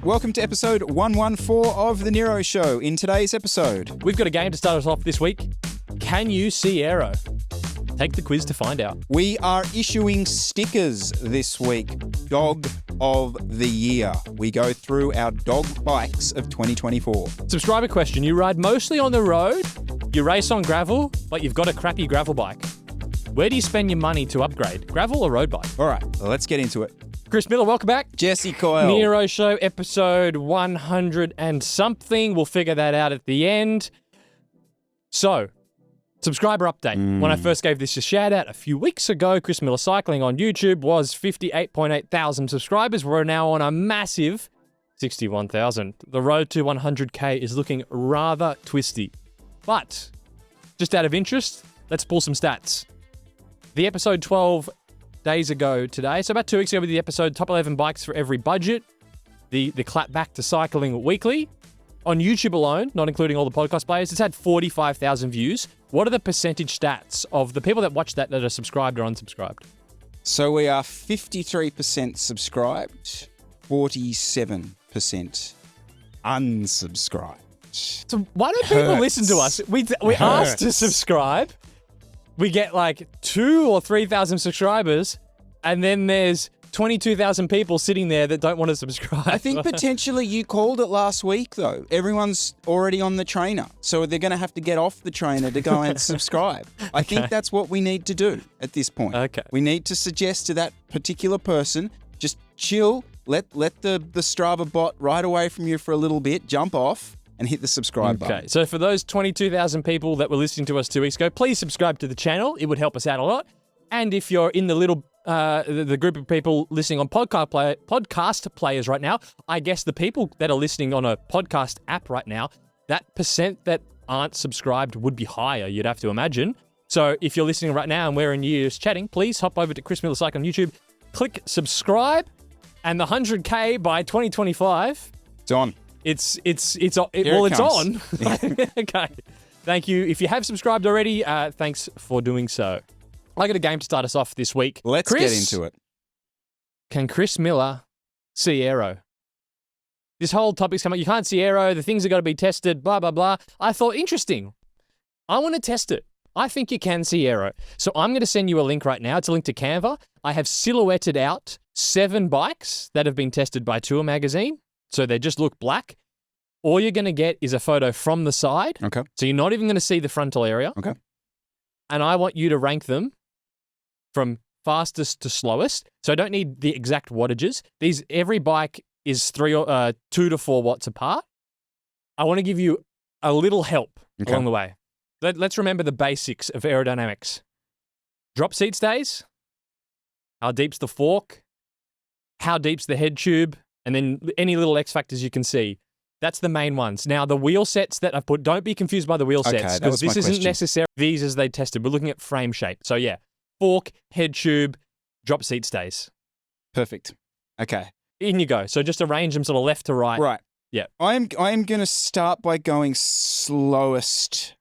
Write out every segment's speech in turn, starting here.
Welcome to episode 114 of the Nero Show. In today's episode, we've got a game to start us off this week. Can you see Aero? Take the quiz to find out. We are issuing stickers this week. Dog of the Year. We go through our dog bikes of 2024. Subscriber question. You ride mostly on the road, you race on gravel, but you've got a crappy gravel bike. Where do you spend your money to upgrade? Gravel or road bike? All right, well, let's get into it. Chris Miller, welcome back. Jesse Coyle. Nero Show, episode 100 and something. We'll figure that out at the end. So, subscriber update. When I first gave this a shout out a few weeks ago, Chris Miller Cycling on YouTube was 58.8 thousand subscribers. We're now on a massive 61,000. The road to 100K is looking rather twisty. But, just out of interest, let's pull some stats. The episode 12 days ago today, so about 2 weeks ago with the episode Top 11 Bikes for Every Budget, the clap back to cycling weekly. On YouTube alone, not including all the podcast players, it's had 45,000 views. What are the percentage stats of the people that watch that are subscribed or unsubscribed? So we are 53% subscribed, 47% unsubscribed. So why don't people listen to us? We asked to subscribe. We get like 2,000 or 3,000 subscribers, and then there's 22,000 people sitting there that don't want to subscribe. I think potentially you called it last week, though. Everyone's already on the trainer, so they're going to have to get off the trainer to go and subscribe. I think that's what we need to do at this point. Okay. We need to suggest to that particular person, just chill, let the Strava bot ride away from you for a little bit, jump off, and hit the subscribe button. Okay, so for those 22,000 people that were listening to us 2 weeks ago, please subscribe to the channel. It would help us out a lot. And if you're in the little the group of people listening on podcast players right now, I guess the people that are listening on a podcast app right now, that percent that aren't subscribed would be higher, you'd have to imagine. So if you're listening right now and we're in years chatting, please hop over to Chris Miller Cycle on YouTube, click subscribe, and the 100K by 2025. It's on. It's on. Yeah. Okay. Thank you. If you have subscribed already, thanks for doing so. I got a game to start us off this week. Let's get into it. Can Chris Miller see Aero? This whole topic's come up. You can't see Aero. The things are got to be tested, blah, blah, blah. I thought, interesting. I want to test it. I think you can see Aero. So I'm going to send you a link right now. It's a link to Canva. I have silhouetted out 7 bikes that have been tested by Tour Magazine. So they just look black. All you're going to get is a photo from the side. Okay. So you're not even going to see the frontal area. Okay. And I want you to rank them from fastest to slowest. So I don't need the exact wattages. Every bike is 2 to 4 watts apart. I want to give you a little help along the way. Let's remember the basics of aerodynamics. Drop seat stays. How deep's the fork? How deep's the head tube? And then any little X factors you can see. That's the main ones. Now, the wheel sets that I've put, don't be confused by the wheel sets, because this isn't necessarily these as they tested. We're looking at frame shape. So yeah, fork, head tube, drop seat stays. Perfect. Okay. In you go. So just arrange them sort of left to right. Right. Yeah. I'm going to start by going slowest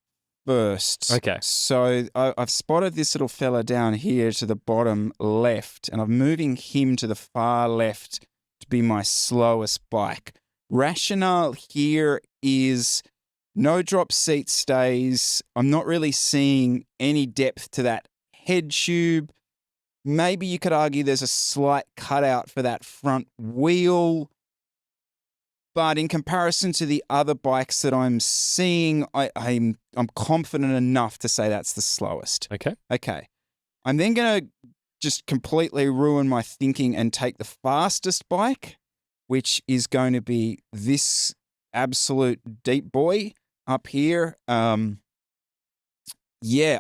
first. Okay. So I've spotted this little fella down here to the bottom left, and I'm moving him to the far left to be my slowest bike. Rationale here is no drop seat stays. I'm not really seeing any depth to that head tube. Maybe you could argue there's a slight cutout for that front wheel. But in comparison to the other bikes that I'm seeing, I'm confident enough to say that's the slowest. Okay. Okay. I'm then going to just completely ruin my thinking and take the fastest bike, which is going to be this absolute deep boy up here. Yeah,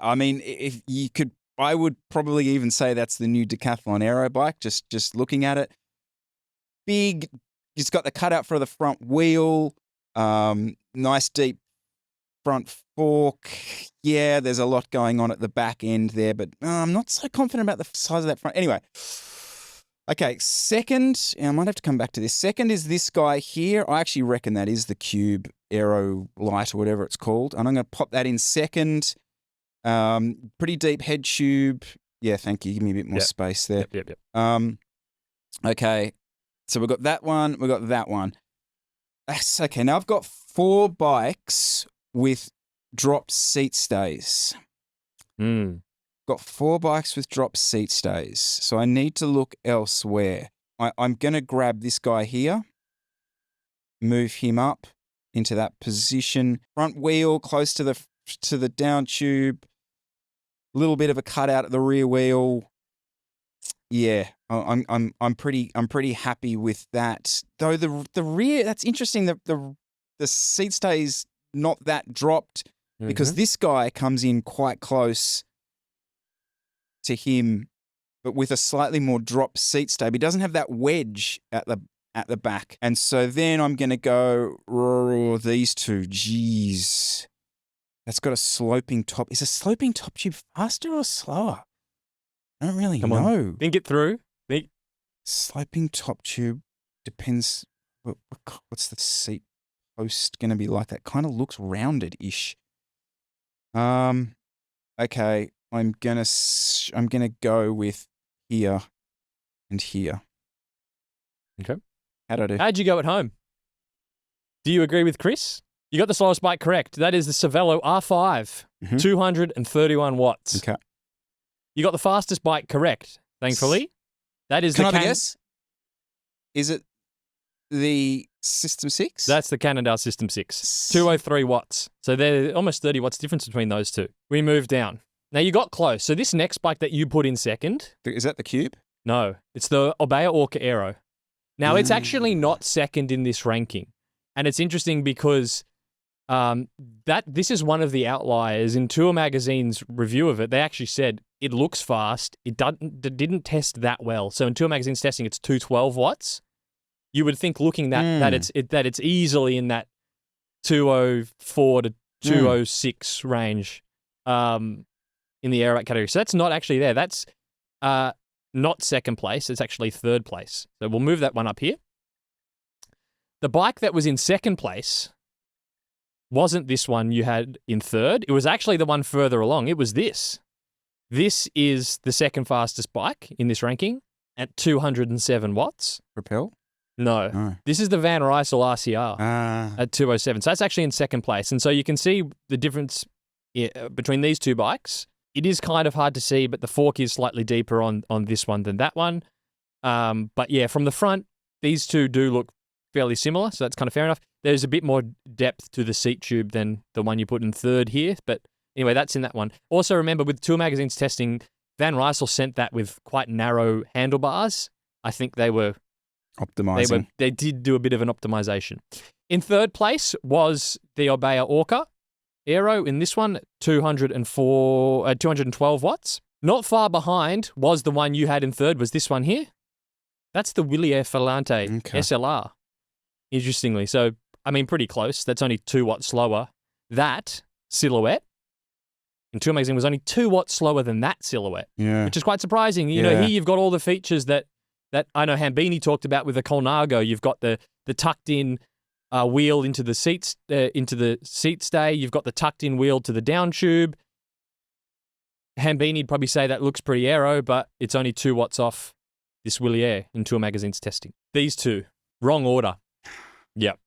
I mean, if you could, I would probably even say that's the new Decathlon Aero bike, just looking at it. Big, it's got the cutout for the front wheel, nice deep front fork. Yeah, there's a lot going on at the back end there, but I'm not so confident about the size of that front. Anyway, okay, second, I might have to come back to this. Second is this guy here. I actually reckon that is the Cube Aero Light or whatever it's called. And I'm going to pop that in second. Pretty deep head tube. Yeah, thank you. Give me a bit more space there. Yep. Okay, so we've got that one. We've got that one. That's okay. Now I've got 4 bikes with drop seat stays. Got 4 bikes with drop seat stays. So I need to look elsewhere. I'm going to grab this guy here, move him up into that position. Front wheel close to the down tube. A little bit of a cutout at the rear wheel. Yeah, I'm pretty happy with that. Though the rear, that's interesting. The seat stays not that dropped because this guy comes in quite close to him, but with a slightly more drop seat stay. But he doesn't have that wedge at the back. And so then I'm going to go these two. Jeez. That's got a sloping top. Is a sloping top tube faster or slower? I don't really know. On. Think it through. Sloping top tube depends. What's the seat post going to be like? That kind of looks rounded-ish. Okay. I'm gonna go with here and here. Okay. How'd I do? How'd you go at home? Do you agree with Chris? You got the slowest bike correct. That is the Cervelo R5, 231 watts. Okay. You got the fastest bike correct, thankfully. That is Can I have a guess? Is it the System 6? That's the Cannondale System 6, 203 watts. So there's almost 30 watts difference between those two. We move down. Now, you got close. So this next bike that you put in second... Is that the Cube? No. It's the Orbea Orca Aero. Now, it's actually not second in this ranking. And it's interesting because this is one of the outliers. In Tour Magazine's review of it, they actually said it looks fast. It didn't test that well. So in Tour Magazine's testing, it's 212 watts. You would think looking that it's easily in that 204 to 206 range. In the aero category. So that's not actually there. That's not second place. It's actually third place. So we'll move that one up here. The bike that was in second place wasn't this one you had in third. It was actually the one further along. It was this. This is the second fastest bike in this ranking at 207 watts. Propel? No. Oh. This is the Van Rysel RCR at 207. So that's actually in second place. And so you can see the difference between these two bikes. It is kind of hard to see, but the fork is slightly deeper on this one than that one. But yeah, from the front, these two do look fairly similar, so that's kind of fair enough. There's a bit more depth to the seat tube than the one you put in third here, but anyway, that's in that one. Also remember, with Tour Magazine's testing, Van Rysel sent that with quite narrow handlebars. I think they were... Optimizing. They did do a bit of an optimization. In third place was the Orbea Orca Aero in this one, 212 watts. Not far behind was the one you had in third, was this one here. That's the Willier Falante SLR, interestingly. So, I mean, pretty close. That's only 2 watts slower. That Silhouette in Tour Magazine was only 2 watts slower than that Silhouette, which is quite surprising. You know, here you've got all the features that I know Hambini talked about with the Colnago. You've got the tucked-in wheel into the seat stay. You've got the tucked-in wheel to the down tube. Hambini'd probably say that looks pretty aero, but it's only 2 watts off this Willier in Tour Magazine's testing. These two, wrong order. Yep.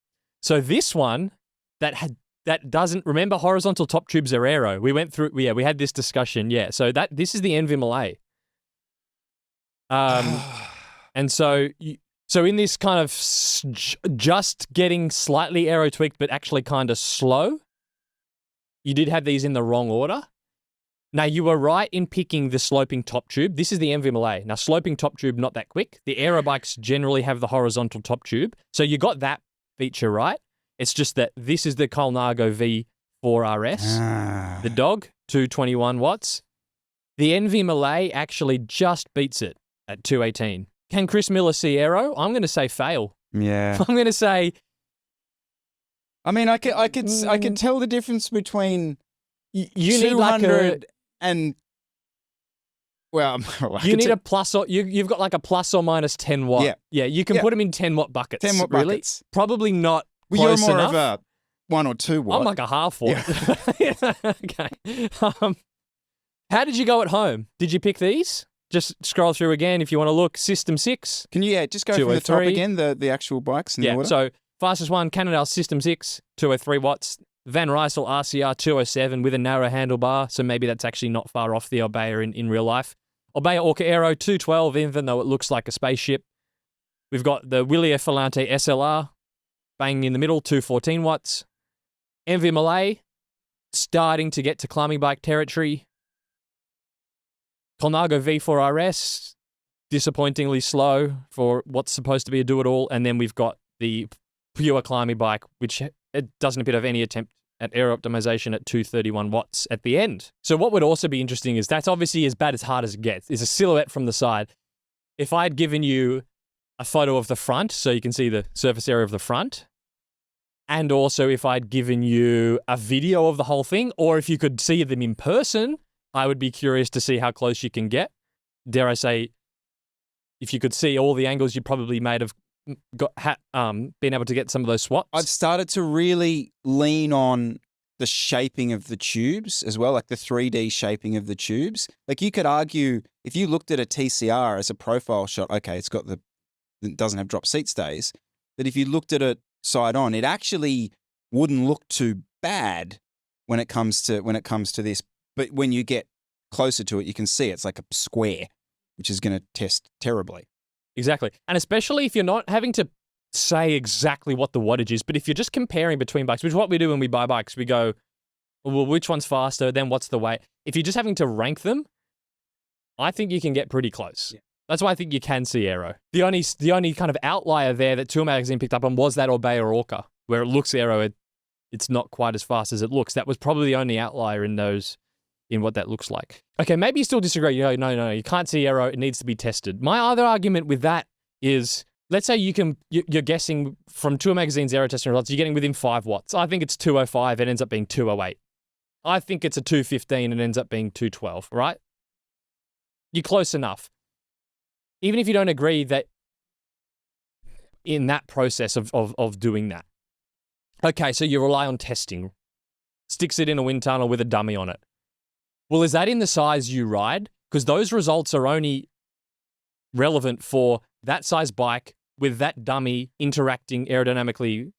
So this one that doesn't remember horizontal top tubes are aero. We went through. We had this discussion. Yeah. So this is the Envy Malay. And so in this kind of just getting slightly aero tweaked, but actually kind of slow, you did have these in the wrong order. Now, you were right in picking the sloping top tube. This is the Envy Malay. Now, sloping top tube, not that quick. The aero bikes generally have the horizontal top tube. So you got that feature right. It's just that this is the Colnago V4RS, the dog, 221 watts. The Envy Malay actually just beats it at 218. Can Chris Miller see aero? I'm going to say fail. Yeah. I'm going to say... I mean, I could tell the difference between you need like a... and... Well, you need a plus or... You've got like a plus or minus 10 watt. Yeah. Yeah, you can put them in 10 watt buckets. 10 watt really? buckets. Probably not close you're more enough. of a 1 or 2 watt. I'm like a half watt. Yeah. Okay. How did you go at home? Did you pick these? Just scroll through again if you want to look. System 6. Can you just go from the top again, the actual bikes in the order? So Fastest one, Cannondale System 6, 203 watts. Van Rysel RCR 207 with a narrow handlebar, so maybe that's actually not far off the Obeya in real life. Obeya Orca Aero 212, even though it looks like a spaceship. We've got the Willier Falante SLR, banging in the middle, 214 watts. MV Malay, starting to get to climbing bike territory. Colnago V4 RS, disappointingly slow for what's supposed to be a do-it-all. And then we've got the pure climbing bike, which it doesn't appear to have any attempt at aero optimization at 231 watts at the end. So what would also be interesting is that's obviously as bad as hard as it gets. Is a silhouette from the side. If I had given you a photo of the front, so you can see the surface area of the front, and also if I'd given you a video of the whole thing, or if you could see them in person, I would be curious to see how close you can get. Dare I say, if you could see all the angles, you probably might have been able to get some of those swats. I've started to really lean on the shaping of the tubes as well, like the 3D shaping of the tubes. Like you could argue, if you looked at a TCR as a profile shot, okay, it doesn't have drop seat stays, but if you looked at it side on, it actually wouldn't look too bad when it comes to this. But when you get closer to it, you can see it's like a square, which is going to test terribly. Exactly. And especially if you're not having to say exactly what the wattage is, but if you're just comparing between bikes, which is what we do when we buy bikes, we go, well, which one's faster? Then what's the weight? If you're just having to rank them, I think you can get pretty close. Yeah. That's why I think you can see aero. The only kind of outlier there that Tour Magazine picked up on was that Obeya Orca, where it looks aero, it's not quite as fast as it looks. That was probably the only outlier in what that looks like. Okay, maybe you still disagree. No, you can't see aero. It needs to be tested. My other argument with that is, let's say you're guessing from Tour Magazine's aero testing results, you're getting within 5 watts. I think it's 205. It ends up being 208. I think it's a 215 and it ends up being 212, right? You're close enough. Even if you don't agree that in that process of doing that. Okay, so you rely on testing. Sticks it in a wind tunnel with a dummy on it. Well, is that in the size you ride? Because those results are only relevant for that size bike with that dummy interacting aerodynamically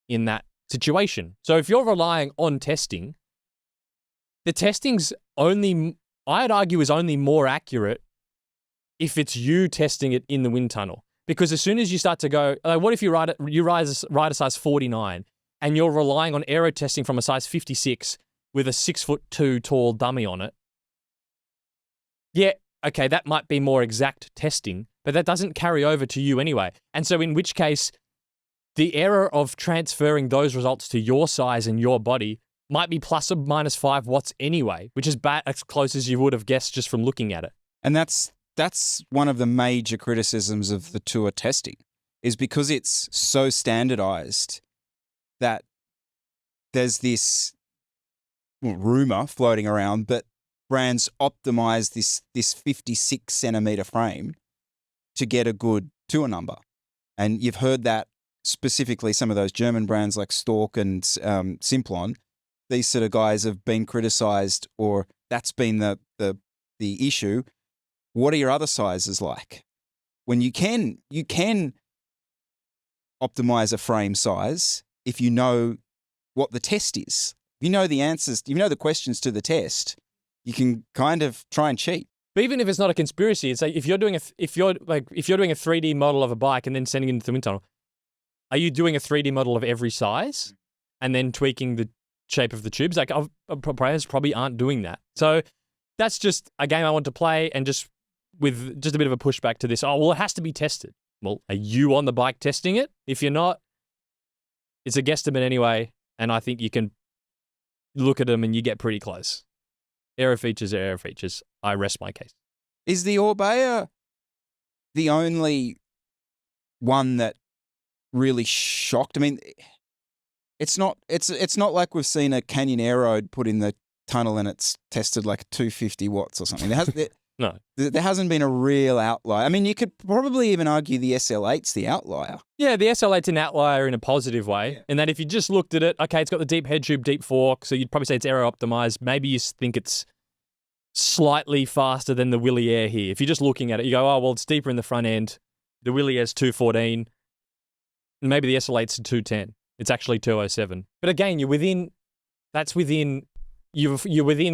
in that situation. So if you're relying on testing, the testing's only, I'd argue, is only more accurate if it's you testing it in the wind tunnel. Because as soon as you start to go, what if you ride a size 49 and you're relying on aero testing from a size 56 with a 6'2" tall dummy on it? Yeah, okay, that might be more exact testing, but that doesn't carry over to you anyway. And so in which case, the error of transferring those results to your size and your body might be plus or minus 5 watts anyway, which is about as close as you would have guessed just from looking at it. And that's one of the major criticisms of the Tour testing, is because it's so standardized that there's this rumor floating around, but brands optimize this 56 centimeter frame to get a good Tour number. And you've heard that specifically some of those German brands like Stork and Simplon, these sort of guys have been criticized, or that's been the issue. What are your other sizes like? When you can optimize a frame size if you know what the test is. If you know the answers, you know the questions to the test, you can kind of try and cheat. But even if it's not a conspiracy, it's like if you're doing a 3D model of a bike and then sending it into the wind tunnel, are you doing a 3D model of every size and then tweaking the shape of the tubes? Like, brands probably aren't doing that. So that's just a game I want to play, and just with just a bit of a pushback to this. Oh, well, it has to be tested. Well, are you on the bike testing it? If you're not, it's a guesstimate anyway, and I think you can look at them and you get pretty close. Aero features are aero features. I rest my case. Is the Obeya the only one that really shocked? I mean, it's not like we've seen a Canyon Aero put in the tunnel and it's tested like 250 watts or something. No. There hasn't been a real outlier. I mean, you could probably even argue the SL8's the outlier. Yeah, the SL8's an outlier in a positive way, in that if you just looked at it, okay, it's got the deep head tube, deep fork, so you'd probably say it's aero optimized. Maybe you think it's slightly faster than the Willier here. If you're just looking at it, you go, oh, well, it's deeper in the front end. The Willier's 214. Maybe the SL8's 210. It's actually 207. But again, you're within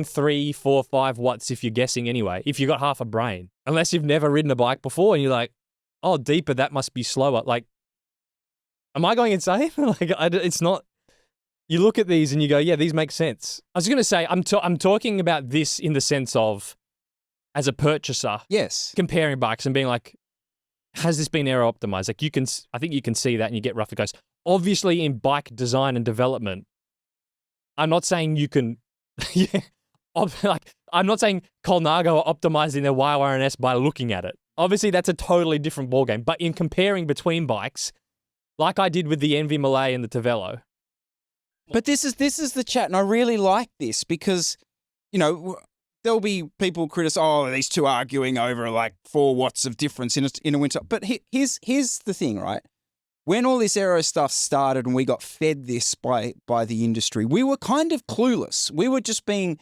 3, 4, 5 watts if you're guessing anyway, if you've got half a brain. Unless you've never ridden a bike before and you're like, oh, deeper, that must be slower. Like, am I going insane? It's not. You look at these and you go, yeah, these make sense. I was going to say, I'm talking about this in the sense of, as a purchaser, Yes. comparing bikes and being like, has this been aero optimized? Like I think you can see that and you get rougher goes. Obviously, in bike design and development, I'm not saying you can, I'm not saying Colnago are optimizing their YYRNS by looking at it. Obviously, that's a totally different ballgame. But in comparing between bikes, like I did with the Envy Malay and the Tavello. But this is the chat, and I really like this because, there'll be people these two arguing over like 4 watts of difference in a winter. But here's the thing, right? When all this aero stuff started and we got fed this by the industry, we were kind of clueless. We were just being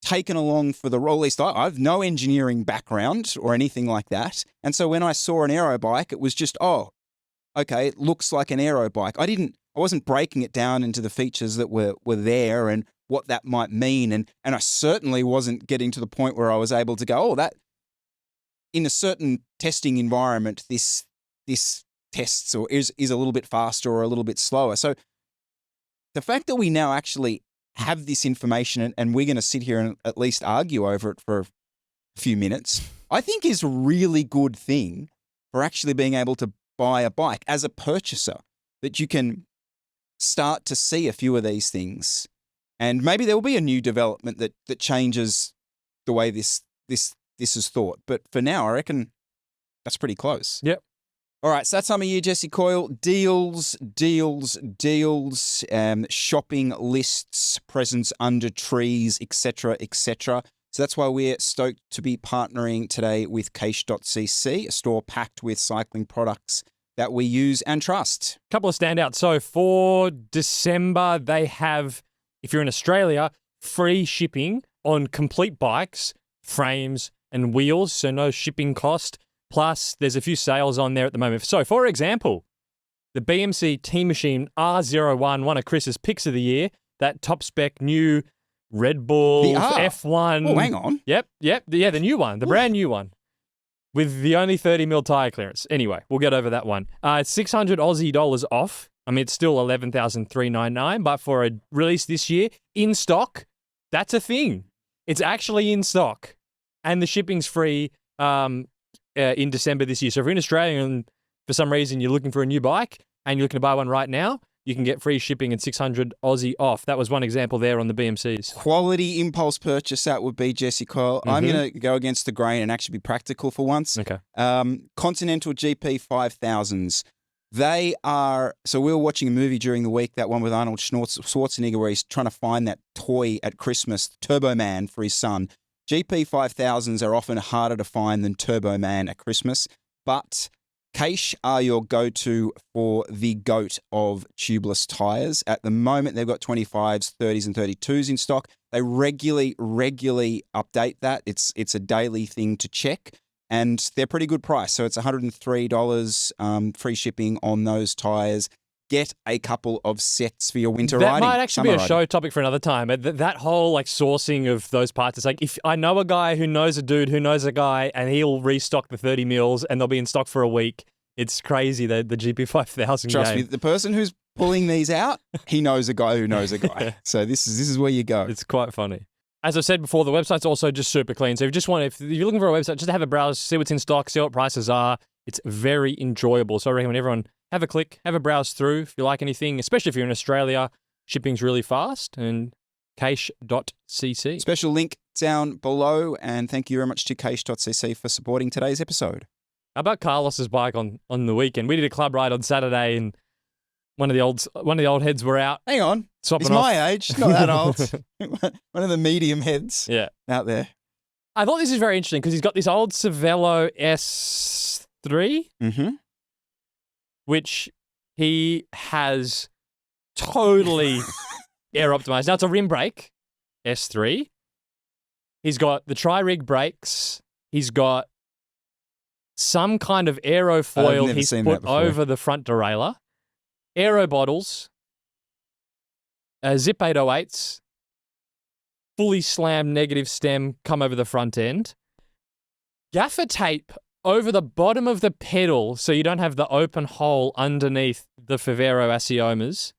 taken along for the role. At least I have no engineering background or anything like that. And so when I saw an aero bike, it was just, oh, okay, it looks like an aero bike. I wasn't breaking it down into the features that were there and what that might mean. And I certainly wasn't getting to the point where I was able to go, oh, that in a certain testing environment, this tests or is a little bit faster or a little bit slower. So the fact that we now actually have this information and we're going to sit here and at least argue over it for a few minutes, I think is a really good thing for actually being able to buy a bike as a purchaser, that you can start to see a few of these things. And maybe there will be a new development that changes the way this is thought. But for now, I reckon that's pretty close. Yep. All right, so that time of year, Jesse Coyle, deals, shopping lists, presents under trees, etc., etc. So that's why we're stoked to be partnering today with CCACHE.CC, a store packed with cycling products that we use and trust. Couple of standouts. So for December, they have, if you're in Australia, free shipping on complete bikes, frames, and wheels, so no shipping cost. Plus, there's a few sales on there at the moment. So, for example, the BMC Team Machine R01, one of Chris's picks of the year, that top spec new Red Bull F1. Oh, hang on. Yep. Yeah, the new one, the brand new one, with the only 30mm tyre clearance. Anyway, we'll get over that one. It's 600 Aussie dollars off. I mean, it's still 11,399, but for a release this year, in stock, that's a thing. It's actually in stock, and the shipping's free. In December this year. So if you're in Australia and for some reason you're looking for a new bike and you're looking to buy one right now, you can get free shipping and 600 Aussie off. That was one example there on the BMCs. Quality impulse purchase, that would be Jesse Coyle. I'm going to go against the grain and actually be practical for once. Okay. Continental GP 5000s. They are, so we were watching a movie during the week, that one with Arnold Schwarzenegger, where he's trying to find that toy at Christmas, Turbo Man, for his son. GP 5000s are often harder to find than Turbo Man at Christmas, but CCACHE are your go-to for the GOAT of tubeless tyres. At the moment, they've got 25s, 30s, and 32s in stock. They regularly update that. It's a daily thing to check, and they're pretty good price. So it's $103 free shipping on those tyres. Get a couple of sets for your winter riding. That might actually be a show topic for another time. That whole sourcing of those parts. It's like, if I know a guy who knows a dude who knows a guy, and he'll restock the 30 mils and they'll be in stock for a week. It's crazy, the GP 5000 Trust me, the person who's pulling these out, he knows a guy who knows a guy. So this is where you go. It's quite funny. As I said before, the website's also just super clean. So if you're looking for a website, just have a browse, see what's in stock, see what prices are. It's very enjoyable. So I recommend everyone have a click, have a browse through if you like anything, especially if you're in Australia. Shipping's really fast, and CCACHE.CC. Special link down below, and thank you very much to CCACHE.CC for supporting today's episode. How about Carlos's bike on the weekend? We did a club ride on Saturday, and one of the old heads were out. Hang on, swapping he's off. my age, not that old. One of the medium heads, out there. I thought this is very interesting because he's got this old Cervelo S3, which he has totally air optimized. Now it's a rim brake S3. He's got the tri-rig brakes. He's got some kind of aerofoil he's put over the front derailleur. Aero bottles, Zip 808s, fully slammed negative stem come over the front end, gaffer tape over the bottom of the pedal so you don't have the open hole underneath the Favero Asiomas.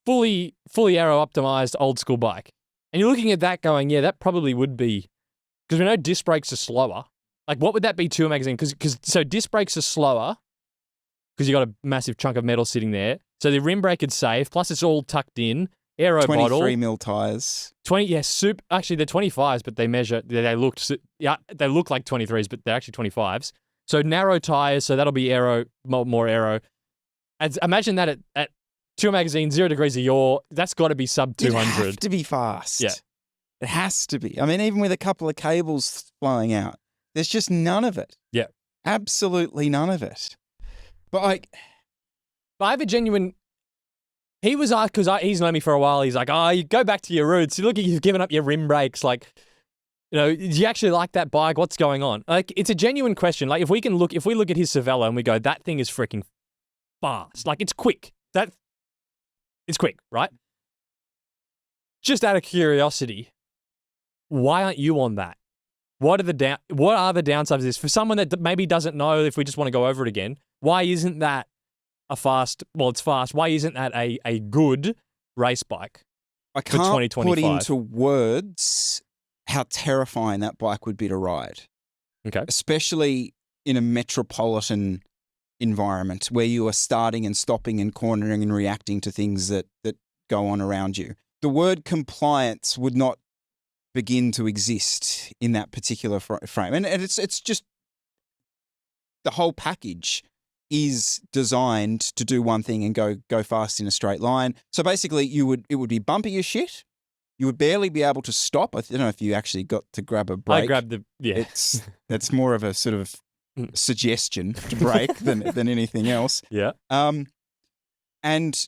Fully aero optimized old school bike. And you're looking at that going, yeah, that probably would be, because we know disc brakes are slower. Like, what would that be to a magazine? So disc brakes are slower because you got a massive chunk of metal sitting there. So the rim brake is safe. Plus, it's all tucked in. Aero 23 bottle. mil tires. 20, yeah, actually, they're 25s, but they measure, they look like 23s, but they're actually 25s. So narrow tires, so that'll be aero, more aero. And imagine that at Tour Magazine, 0 degrees of yaw, that's got to be sub 200. It has to be fast. Yeah. It has to be. I mean, even with a couple of cables flowing out, there's just none of it. Yeah. Absolutely none of it. But I have a genuine... He was asked, because he's known me for a while, he's like, you go back to your roots. You look at you've given up your rim brakes. Like, do you actually like that bike? What's going on? Like, it's a genuine question. Like, if we look at his Cervelo and we go, that thing is freaking fast. Like, it's quick. It's quick, right? Just out of curiosity, why aren't you on that? What are the downsides of this? For someone that maybe doesn't know, if we just want to go over it again, why isn't that it's fast. Why isn't that a good race bike? I can't put into words how terrifying that bike would be to ride. Okay. Especially in a metropolitan environment where you are starting and stopping and cornering and reacting to things that go on around you. The word compliance would not begin to exist in that particular frame. And it's just the whole package is designed to do one thing and go fast in a straight line. So basically, it would be bumpy as shit. You would barely be able to stop. I don't know if you actually got to grab a brake. I grabbed That's more of a sort of suggestion to brake than anything else. Yeah. And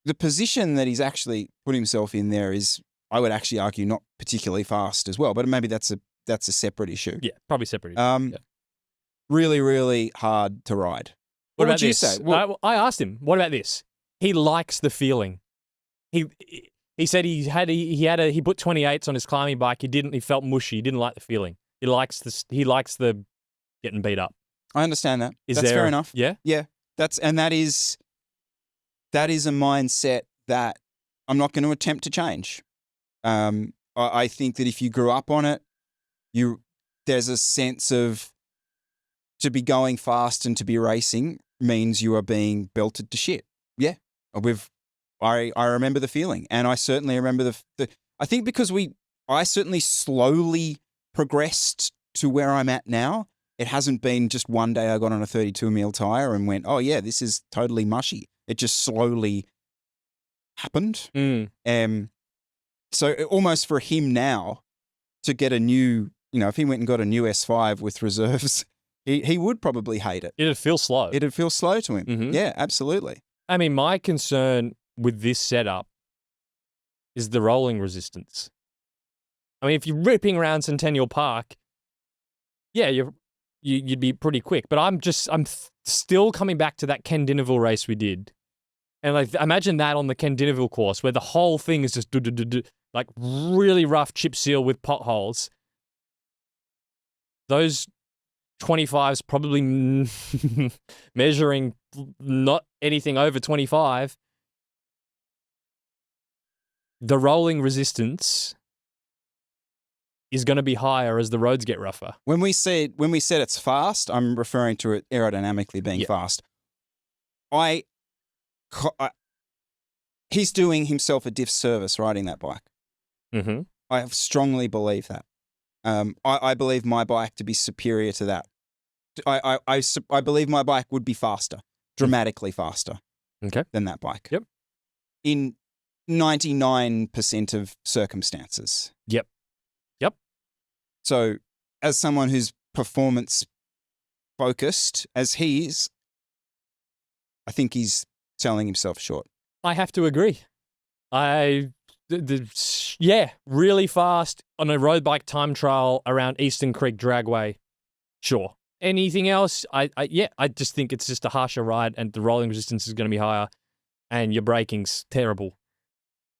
the position that he's actually put himself in there is, I would actually argue, not particularly fast as well. But maybe that's a separate issue. Yeah, probably separate issue. Yeah. Really, really hard to ride. What would you say? I asked him, what about this? He likes the feeling. He said he put 28s on his climbing bike. He felt mushy. He didn't like the feeling. He likes the getting beat up. I understand that. That's fair enough. Yeah? Yeah. That is a mindset that I'm not going to attempt to change. I think that if you grew up on it, there's a sense of, to be going fast and to be racing means you are being belted to shit. Yeah. I remember the feeling, and I certainly remember I think because I certainly slowly progressed to where I'm at now. It hasn't been just one day I got on a 32 mil tire and went, oh yeah, this is totally mushy. It just slowly happened. So almost for him now to get a new, if he went and got a new S5 with reserves, he would probably hate it. It'd feel slow. It'd feel slow to him. Mm-hmm. Yeah, absolutely. I mean, my concern with this setup is the rolling resistance. I mean, if you're ripping around Centennial Park, yeah, you'd be pretty quick. But I'm still coming back to that Ken Dinneville race we did. And like, imagine that on the Ken Dinneville course where the whole thing is just like really rough chip seal with potholes. Those 25s probably measuring not anything over 25. The rolling resistance is going to be higher as the roads get rougher. When we said it's fast, I'm referring to it aerodynamically being fast. He's doing himself a disservice riding that bike. Mm-hmm. I strongly believe that. I believe my bike to be superior to that. I believe my bike would be faster, dramatically faster than that bike. Yep. In 99% of circumstances. Yep. So as someone who's performance focused as he is, I think he's selling himself short. I have to agree. Really fast on a road bike time trial around Eastern Creek Dragway. Sure. Anything else? I just think it's just a harsher ride, and the rolling resistance is going to be higher, and your braking's terrible.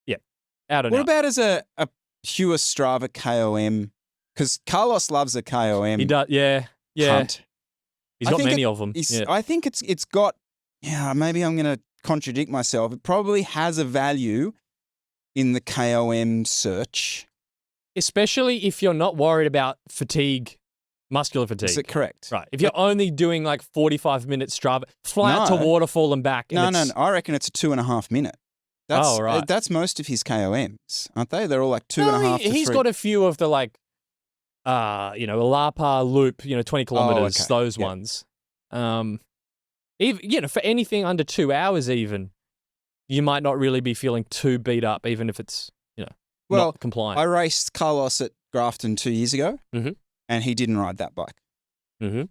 Yeah, I don't know. What about as a pure Strava KOM? Because Carlos loves a KOM. He does, yeah. Hunt. He's got many of them. Yeah. I think it's got. Yeah, maybe I'm going to contradict myself. It probably has a value in the KOM search. Especially if you're not worried about fatigue, muscular fatigue. Is it correct? Right. If you're only doing like 45-minute Strava, fly out to Waterfall and back. And no. I reckon it's a 2.5 minute. That's, right. That's most of his KOMs, aren't they? They're all like 2.5 to 3. He's got a few of the like, Lapa loop, 20 kilometers, those ones. Even, for anything under 2 hours even, you might not really be feeling too beat up, even if it's, not compliant. I raced Carlos at Grafton 2 years ago, and he didn't ride that bike.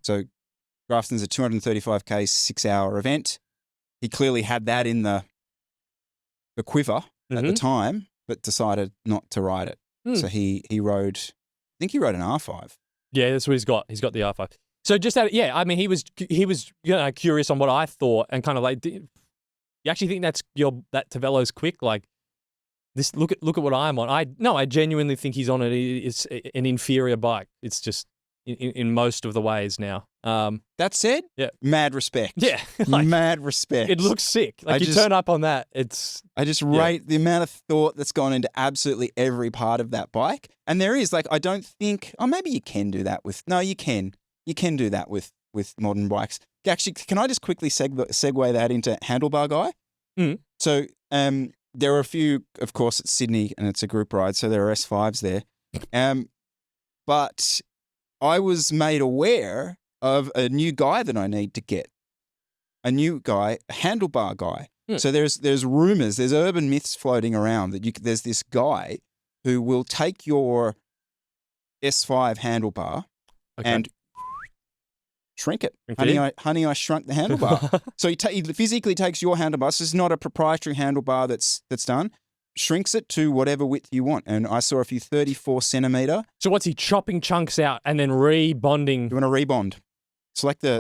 So Grafton's a 235k 6-hour event. He clearly had that in the quiver at the time, but decided not to ride it. So he rode, I think he rode an R5. Yeah, that's what he's got. He's got the R5. So just that, I mean, he was curious on what I thought, and kind of like, you actually think that Tavello's quick? Like, this, look at what I'm on. I genuinely think he's on it's an inferior bike. It's just in most of the ways now. That said, mad respect. Yeah, mad respect. It looks sick. Like turn up on that. I just rate the amount of thought that's gone into absolutely every part of that bike. And there is I don't think. Oh, maybe you can do that with. No, you can. You can do that with modern bikes. Actually, can I just quickly segue that into Handlebar Guy? So there are a few, of course, at Sydney, and it's a group ride, so there are S5s there. But I was made aware of a new guy that I need to get. A new guy, a Handlebar Guy. So there's rumors, there's urban myths floating around that there's this guy who will take your S5 handlebar and shrink it. Okay. Honey, I shrunk the handlebar. So he physically takes your handlebar. This is not a proprietary handlebar that's done. Shrinks it to whatever width you want. And I saw a few 34 centimeter. So what's he chopping chunks out and then rebonding? You want to rebond? It's like the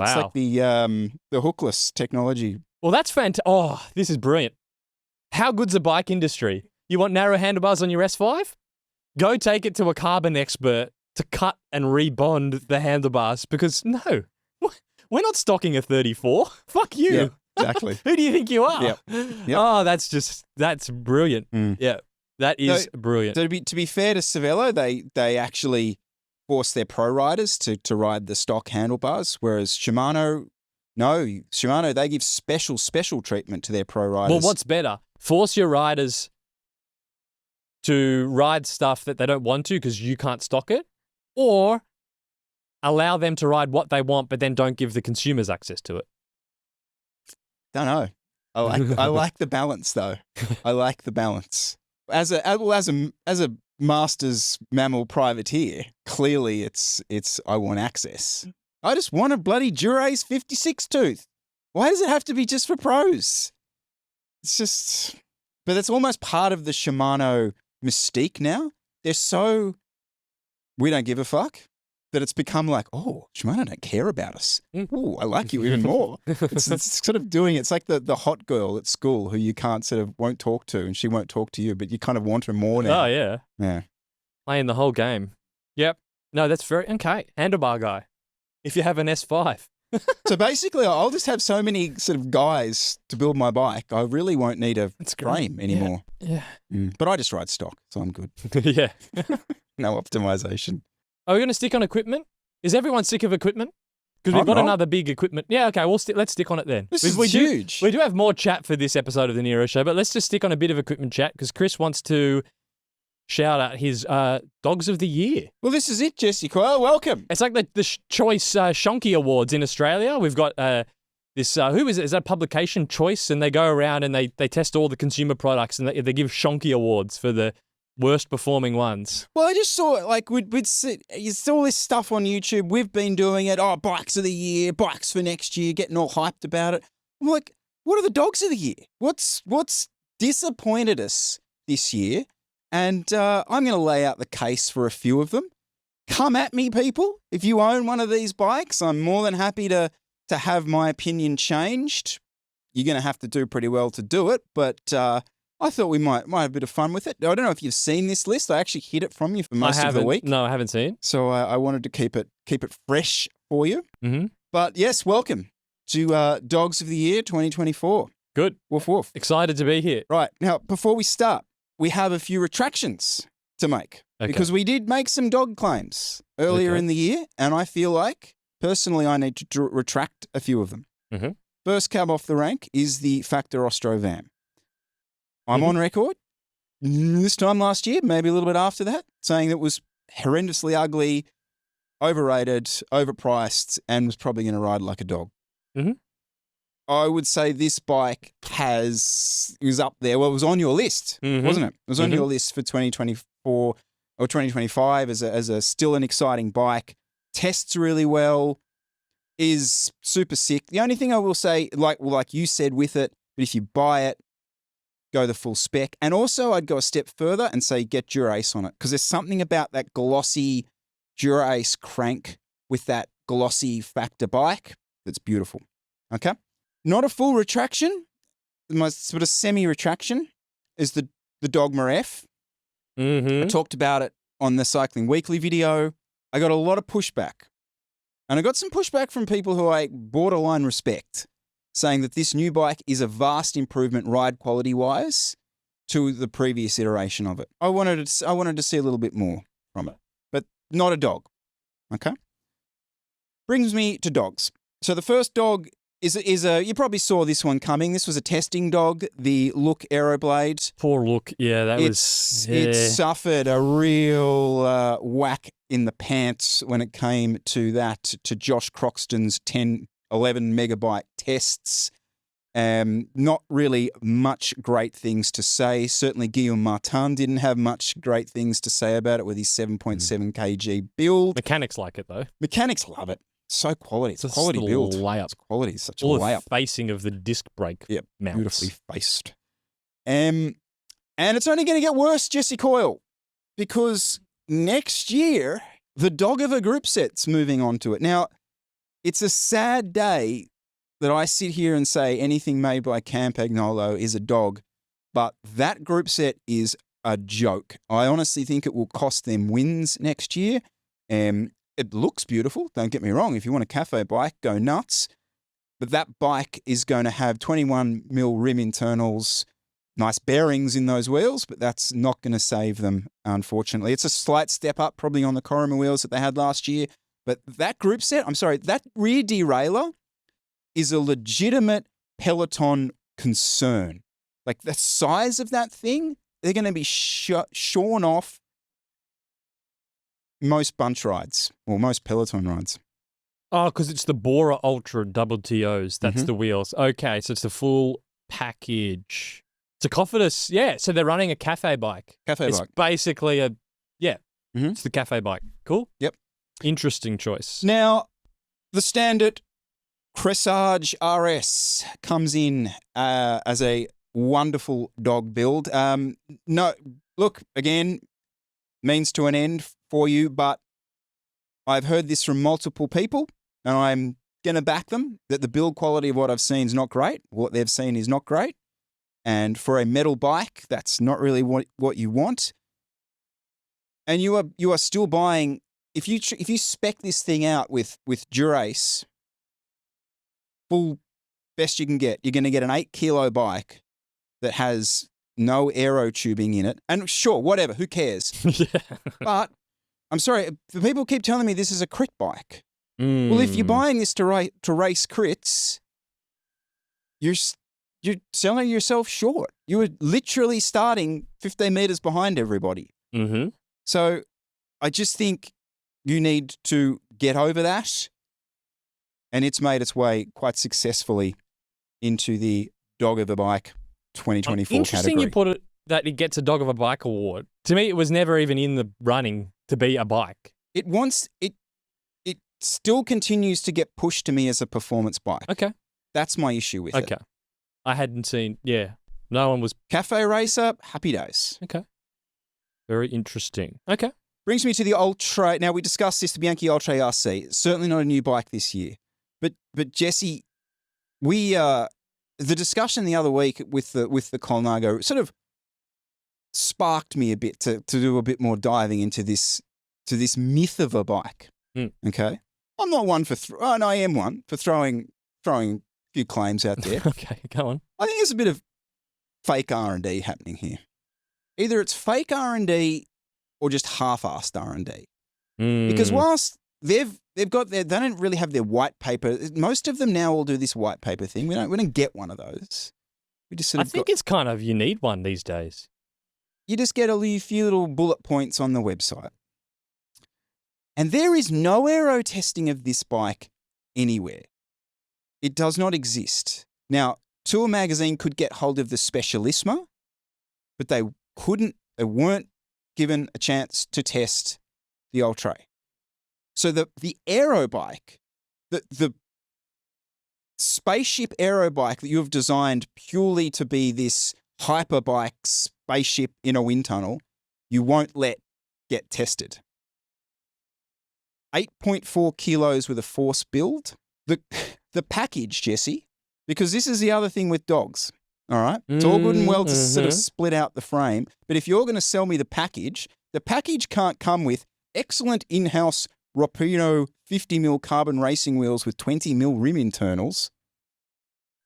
hookless technology. Well, that's fantastic. Oh, this is brilliant. How good's the bike industry? You want narrow handlebars on your S5? Go take it to a carbon expert to cut and rebond the handlebars, because no. We're not stocking a 34. Fuck you. Yeah, exactly. Who do you think you are? Yep. Oh, that's brilliant. Yeah, that is brilliant. So to be fair to Cervelo, they actually force their pro riders to ride the stock handlebars, whereas Shimano, they give special treatment to their pro riders. Well, what's better? Force your riders to ride stuff that they don't want to because you can't stock it, or allow them to ride what they want, but then don't give the consumers access to it. Don't know. I like the balance though. I like the balance. As a master's mammal privateer, clearly it's I want access. I just want a bloody Dura-Ace 56 tooth. Why does it have to be just for pros? It's just, but it's almost part of the Shimano mystique now. They're so, we don't give a fuck, that it's become like, oh, Shimano don't care about us. Oh, I like you even more. It's sort of doing, it's like the hot girl at school who you won't talk to, and she won't talk to you, but you kind of want her more now. Oh, yeah. Yeah. Playing the whole game. Yep. No, that's very, okay. Handlebar Guy. If you have an S5. So basically, I'll just have so many sort of guys to build my bike. I really won't need a frame anymore. Yeah. But I just ride stock, so I'm good. Yeah. No optimization. Are we going to stick on equipment? Is everyone sick of equipment? Because we've got another big equipment. Yeah, okay, let's stick on it then. This is huge. We do have more chat for this episode of the Nero Show, but let's just stick on a bit of equipment chat because Chris wants to shout out his Dogs of the Year. Well, this is it, Jesse Coyle. Welcome. It's like the Choice Shonky Awards in Australia. We've got this, who is it? Is that Publication Choice? And they go around and they test all the consumer products and they give Shonky Awards for the worst performing ones. Well, I just saw you saw all this stuff on YouTube. We've been doing it. Oh, bikes of the year, bikes for next year, getting all hyped about it. I'm like, what are the dogs of the year? What's disappointed us this year? And I'm going to lay out the case for a few of them. come at me, people. If you own one of these bikes, I'm more than happy to have my opinion changed. You're going to have to do pretty well to do it, but I thought we might have a bit of fun with it. I don't know if you've seen this list. I actually hid it from you for most of the week. No, I haven't seen it. So I wanted to keep it fresh for you. Mm-hmm. But yes, welcome to Dogs of the Year 2024. Good. Woof woof. Excited to be here. Right. Now, before we start, we have a few retractions to make because we did make some dog claims earlier in the year, and I feel like, personally, I need to retract a few of them. Mm-hmm. First cab off the rank is the Factor Ostro van. I'm on record this time last year, maybe a little bit after that, saying it was horrendously ugly, overrated, overpriced, and was probably going to ride like a dog. Mm-hmm. I would say this bike is up there. Well, it was on your list, wasn't it? It was on your list for 2024 or 2025 as a still an exciting bike. Tests really well, is super sick. The only thing I will say, like you said with it, but if you buy it, go the full spec. And also I'd go a step further and say get Dura-Ace on it, because there's something about that glossy Dura-Ace crank with that glossy Factor bike that's beautiful. Okay? Not a full retraction, my sort of semi-retraction is the Dogma F. Mm-hmm. I talked about it on the Cycling Weekly video. I got a lot of pushback. And I got some pushback from people who I borderline respect, saying that this new bike is a vast improvement ride quality-wise to the previous iteration of it. I wanted to see a little bit more from it, but not a dog. Okay? Brings me to dogs. So the first dog is a you probably saw this one coming. This was a testing dog, the Look Aeroblade. Poor Look. Yeah, it suffered a real whack in the pants when it came to that, to Josh Croxton's 11 megabyte tests. Not really much great things to say. Certainly Guillaume Martin didn't have much great things to say about it with his 7.7 kg build. Mechanics like it, though. Mechanics love it. So quality. It's a quality just build. Layup. It's quality. It's such All a layup. the facing of the disc brake mounts. Beautifully faced. And it's only going to get worse, Jesse Coyle, because next year, the dog of a group set's moving on to it. Now, it's a sad day that I sit here and say anything made by Campagnolo is a dog, but that group set is a joke. I honestly think it will cost them wins next year. It looks beautiful, don't get me wrong. If you want a cafe bike, go nuts. But that bike is going to have 21mm rim internals, nice bearings in those wheels, but that's not going to save them, unfortunately. It's a slight step up probably on the Corima wheels that they had last year. But that group set, that rear derailleur is a legitimate Peloton concern. Like the size of that thing, they're going to be shorn off most bunch rides or most Peloton rides. Oh, because it's the Bora Ultra double TOs. That's the wheels. Okay, so it's the full package. It's a Cofidis. Yeah, so they're running a cafe bike. It's basically it's the cafe bike. Cool? Yep. Interesting choice. Now, the standard Cressage RS comes in as a wonderful dog build. No, look, again, means to an end for you, but I've heard this from multiple people, and I'm going to back them, that the build quality of what I've seen is not great. What they've seen is not great. And for a metal bike, that's not really what you want. And you are still buying, if you spec this thing out with Dura-Ace, full best you can get, you're going to get an 8 kilo bike that has no aero tubing in it. And sure, whatever, who cares? But I'm sorry, the people keep telling me this is a crit bike. Well, if you're buying this to race crits, you're selling yourself short. You were literally starting 15 meters behind everybody. Mm-hmm. So I just think you need to get over that. And it's made its way quite successfully into the Dog of a Bike 2024 Interesting category. You put it that it gets a Dog of a Bike award. To me, it was never even in the running to be a bike. It still continues to get pushed to me as a performance bike. Okay. That's my issue with it. Okay. I hadn't seen, no one was. Cafe racer, happy days. Okay. Very interesting. Okay. Brings me to the Ultra. Now, we discussed this, the Bianchi Ultra RC. Certainly not a new bike this year. But Jesse, the discussion the other week with the Colnago sort of sparked me a bit to do a bit more diving into this myth of a bike. Okay, I'm not one for I am one for throwing a few claims out there. Okay, go on. I think there's a bit of fake R&D happening here. Either it's fake R&D or just half-assed R&D. Because whilst they don't really have their white paper. Most of them now all do this white paper thing. We don't get one of those. We just sort of it's kind of, you need one these days. You just get a few little bullet points on the website. And there is no aero testing of this bike anywhere. It does not exist. Now, Tour Magazine could get hold of the Specialissima, but they weren't given a chance to test the Ultra. So the aero bike, the spaceship aero bike that you have designed purely to be this hyper bike spaceship in a wind tunnel, you won't let get tested. 8.4 kilos with a force build. The package, Jesse, because this is the other thing with dogs. All right, it's all good and well to sort of split out the frame, but if you're going to sell me the package can't come with excellent in-house Rapino 50mm carbon racing wheels with 20mm rim internals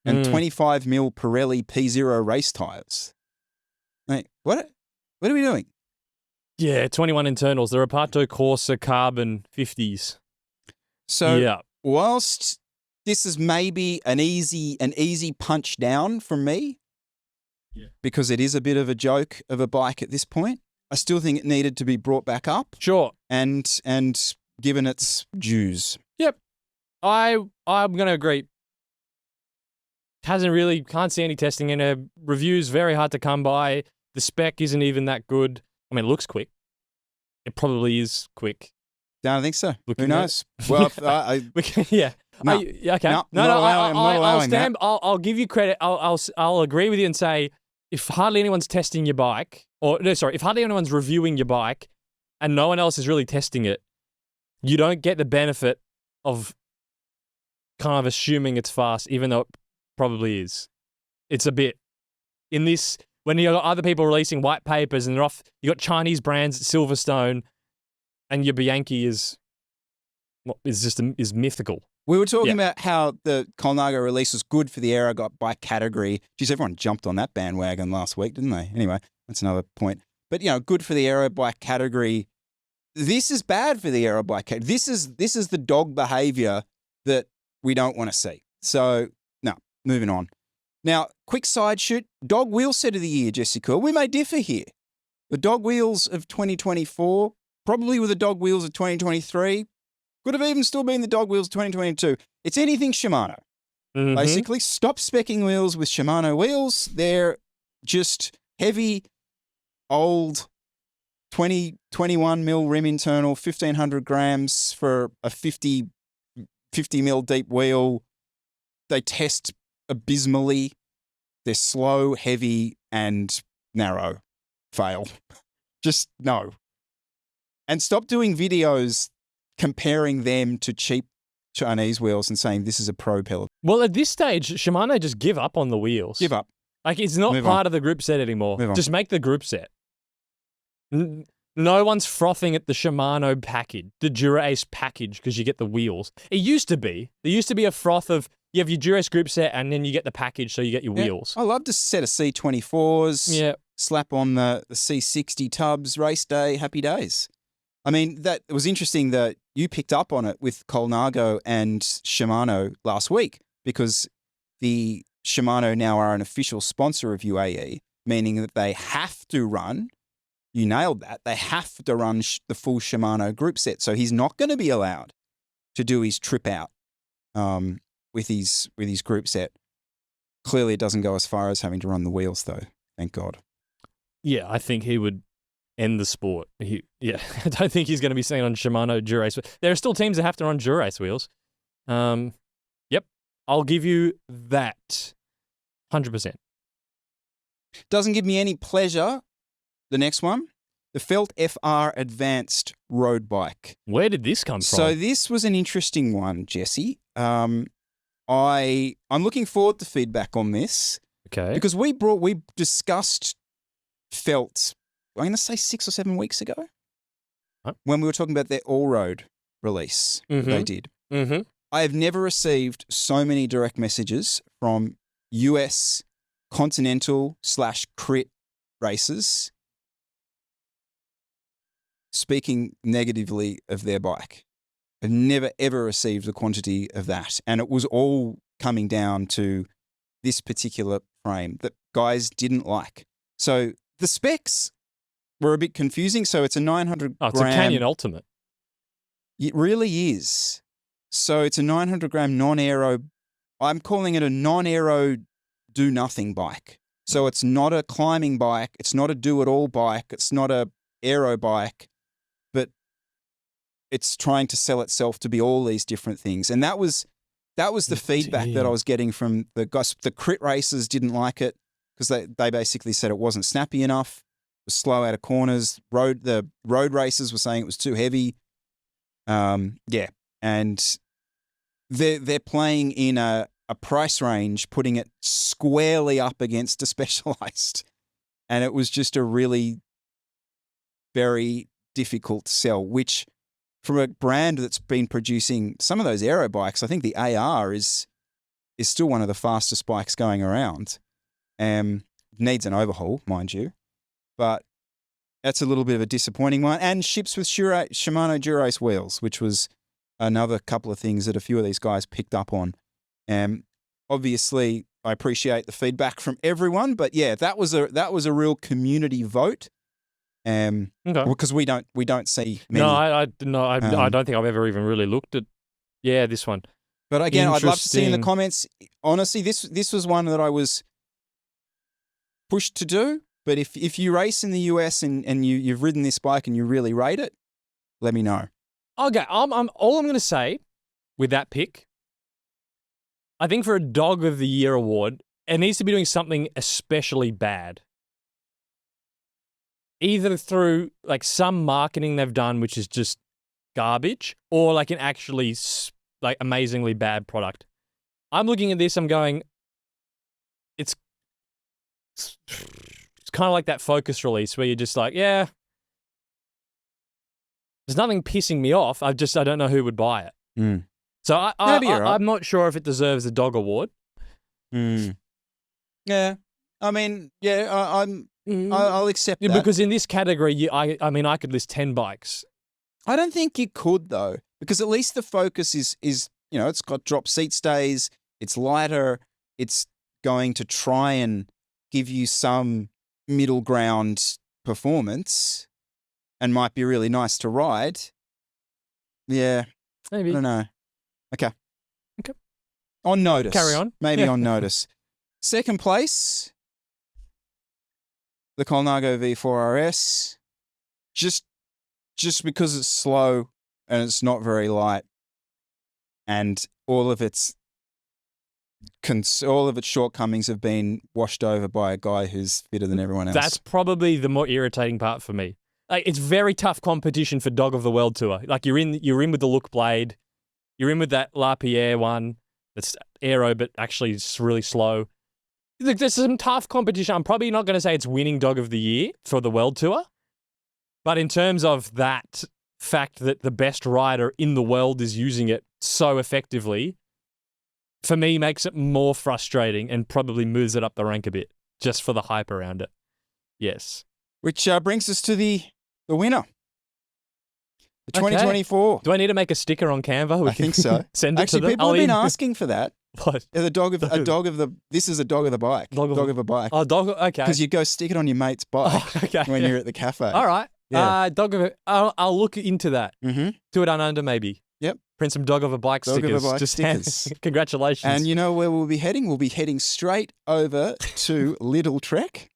and 25mm Pirelli P0 race tires. Mate, what are we doing? Yeah, 21 internals. The Reparto Corsa carbon 50s. So yeah. Whilst this is maybe an easy punch down from me, because it is a bit of a joke of a bike at this point, I still think it needed to be brought back up. Sure. And given its dues. Yep. I'm going to agree. Can't see any testing in it. Reviews very hard to come by. The spec isn't even that good. I mean, it looks quick. It probably is quick. Don't think so. Looking Who knows? Well, yeah. No. Okay. No, I'll stand. I'll give you credit. I'll agree with you and say, if hardly anyone's testing your bike, if hardly anyone's reviewing your bike, and no one else is really testing it, you don't get the benefit of kind of assuming it's fast, even though it probably is. It's a bit in this when you got other people releasing white papers and they're off. You got Chinese brands, Silverstone, and your Bianchi is mythical. We were talking about how the Colnago release was good for the aero bike category. Geez, everyone jumped on that bandwagon last week, didn't they? Anyway, that's another point. But, good for the aero bike category. This is bad for the aero bike category. This is the dog behavior that we don't want to see. So, no, moving on. Now, quick side shoot. Dog wheel set of the year, Jessica. We may differ here. The dog wheels of 2024, probably with the dog wheels of 2023, could have even still been the dog wheels of 2022. It's anything Shimano. Basically, stop speccing wheels with Shimano wheels. They're just heavy, old, 21mm rim internal, 1,500 grams for a 50 mil deep wheel. They test abysmally. They're slow, heavy, and narrow. Fail. Just no. And stop doing videos comparing them to cheap Chinese wheels and saying this is a pro pellet. Well, at this stage, Shimano just give up on the wheels. Give up. Like, it's not part of the group set anymore. Just make the group set. No one's frothing at the Shimano package, the Dura-Ace package, because you get the wheels. It used to be. There used to be a froth of, you have your Dura-Ace group set and then you get the package, so you get your wheels. I love to set a C24s, slap on the C60 tubs, race day, happy days. I mean, it was interesting that you picked up on it with Colnago and Shimano last week, because the Shimano now are an official sponsor of UAE, meaning that they have to run, you nailed that, they have to run the full Shimano group set. So he's not going to be allowed to do his trip out with his group set. Clearly it doesn't go as far as having to run the wheels, though. Thank God. Yeah, I think he would end the sport. I don't think he's going to be seen on Shimano Dura-Ace. There are still teams that have to run Dura-Ace wheels. Yep, I'll give you that. 100%. Doesn't give me any pleasure, the next one, the Felt FR Advanced Road Bike. Where did this come from? So this was an interesting one, Jesse. I'm looking forward to feedback on this okay. because we discussed Felt, I'm going to say 6 or 7 weeks ago when we were talking about their all-road release that they did. Mm-hmm. I have never received so many direct messages from US Continental/Crit racers speaking negatively of their bike. I've never, ever received the quantity of that. And it was all coming down to this particular frame that guys didn't like. So the specs were a bit confusing. So it's a 900 gram. It's a Canyon Ultimate. It really is. So it's a 900 gram non-aero. I'm calling it a non-aero do-nothing bike. So it's not a climbing bike. It's not a do-it-all bike. It's not a aero bike. But it's trying to sell itself to be all these different things. And that was the feedback that I was getting from the guys. The crit racers didn't like it because they basically said it wasn't snappy enough, it was slow out of corners. The road racers were saying it was too heavy. And they're playing in a price range, putting it squarely up against a Specialized. And it was just a really very difficult sell, which from a brand that's been producing some of those aero bikes, I think the AR is still one of the fastest bikes going around. Needs an overhaul, mind you, but that's a little bit of a disappointing one. And ships with Shimano Dura-Ace wheels, which was another couple of things that a few of these guys picked up on. Obviously, I appreciate the feedback from everyone, but yeah, that was a real community vote. Okay. Because we don't see many. I don't think I've ever even really looked at. Yeah, this one. But again, I'd love to see in the comments. Honestly, this was one that I was pushed to do. But if you race in the US and you've ridden this bike and you really rate it, let me know. Okay, all I'm going to say with that pick, I think for a Dog of the Year award, it needs to be doing something especially bad. Either through like some marketing they've done, which is just garbage, or like an actually like amazingly bad product. I'm looking at this, I'm going, it's kind of like that Focus release where you're just like, yeah, there's nothing pissing me off. I don't know who would buy it. Mm. So I'm not sure if it deserves a Dog award. Mm. Yeah, I mean, yeah, I'll accept that. Because in this category, I mean, I could list 10 bikes. I don't think you could though, because at least the Focus is it's got drop seat stays, it's lighter, it's going to try and give you some middle ground performance, and might be really nice to ride. Yeah, maybe. I don't know. Okay. On notice. Carry on. Maybe on notice. Second place, the Colnago V4 RS. Just because it's slow and it's not very light, and all of its shortcomings have been washed over by a guy who's fitter than everyone else. That's probably the more irritating part for me. Like, it's very tough competition for Dog of the World Tour. Like, you're in with the Look Blade, you're in with that La Pierre one that's aero but actually it's really slow. Look, there's some tough competition. I'm probably not going to say it's winning Dog of the Year for the World Tour, but in terms of that fact that the best rider in the world is using it so effectively, for me, makes it more frustrating and probably moves it up the rank a bit just for the hype around it. Yes. Which brings us to the winner. The 2024. Do I need to make a sticker on Canva? I think so. Send it Actually, to them. people have been asking for that. What? Yeah, this is a dog of the bike. Dog of a bike. Oh, okay. Because you go stick it on your mate's bike when you're at the cafe. All right. Yeah. Dog of a, I'll look into that. Mm-hmm. Do it under maybe. Yep. Print some Dog of a Bike stickers. Dog of a bike stickers. Congratulations. And you know where we'll be heading? We'll be heading straight over to Little Trek,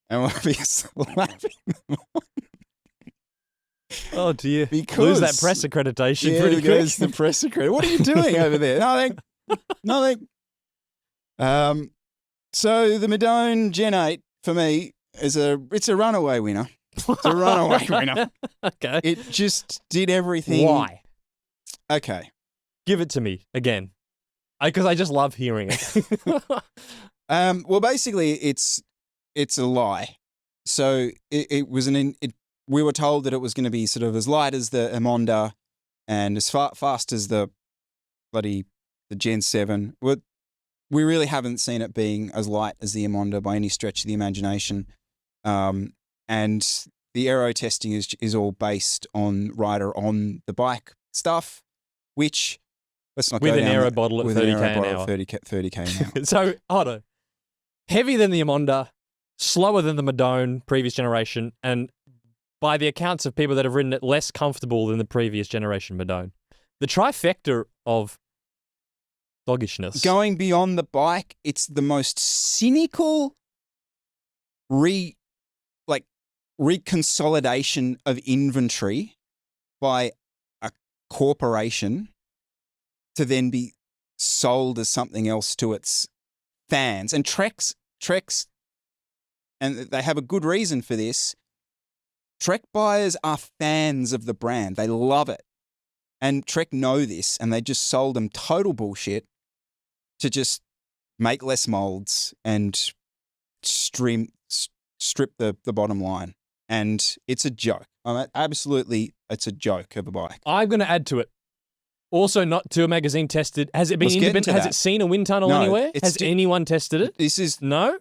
and we'll be slapping them on. Oh dear. Because lose that press accreditation pretty quick. Goes the press accreditation. What are you doing over there? Nothing. So the Madone Gen 8 for me it's a runaway winner. It's a runaway winner. Okay. It just did everything. Why? Okay. Give it to me again. Because I just love hearing it. Well, basically, it's a lie. So it was we were told that it was going to be sort of as light as the Emonda and as fast as the Gen 7. We really haven't seen it being as light as the Emonda by any stretch of the imagination. And the aero testing is all based on rider on the bike stuff, which let's not with go an down aero that- bottle at with 30k an aero an bottle hour. at 30k an hour. So, hold on. Heavier than the Emonda, slower than the Madone previous generation, and by the accounts of people that have ridden it, less comfortable than the previous generation Madone. The trifecta of doggishness. Going beyond the bike, it's the most cynical reconsolidation of inventory by a corporation to then be sold as something else to its fans. And Trek's, and they have a good reason for this, Trek buyers are fans of the brand. They love it. And Trek know this, and they just sold them total bullshit to just make less molds and strip the bottom line. And it's a joke. Absolutely, it's a joke of a bike. I'm going to add to it. Also, not to a magazine tested. Has it been Let's get independent? into Has that. it seen a wind tunnel No, anywhere? it's Has anyone tested it? This is No?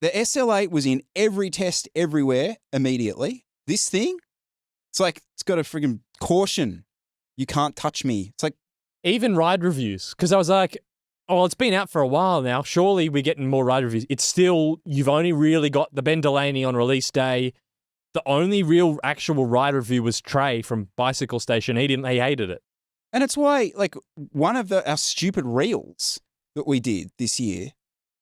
the SL8 was in every test everywhere immediately. This thing, it's like it's got a friggin' caution. You can't touch me. It's like Even ride reviews. Because I was like, oh, well, it's been out for a while now. Surely we're getting more ride reviews. It's still, you've only really got the Ben Delaney on release day. The only real actual ride review was Trey from Bicycle Station. He hated it. And it's why, like, one of our stupid reels that we did this year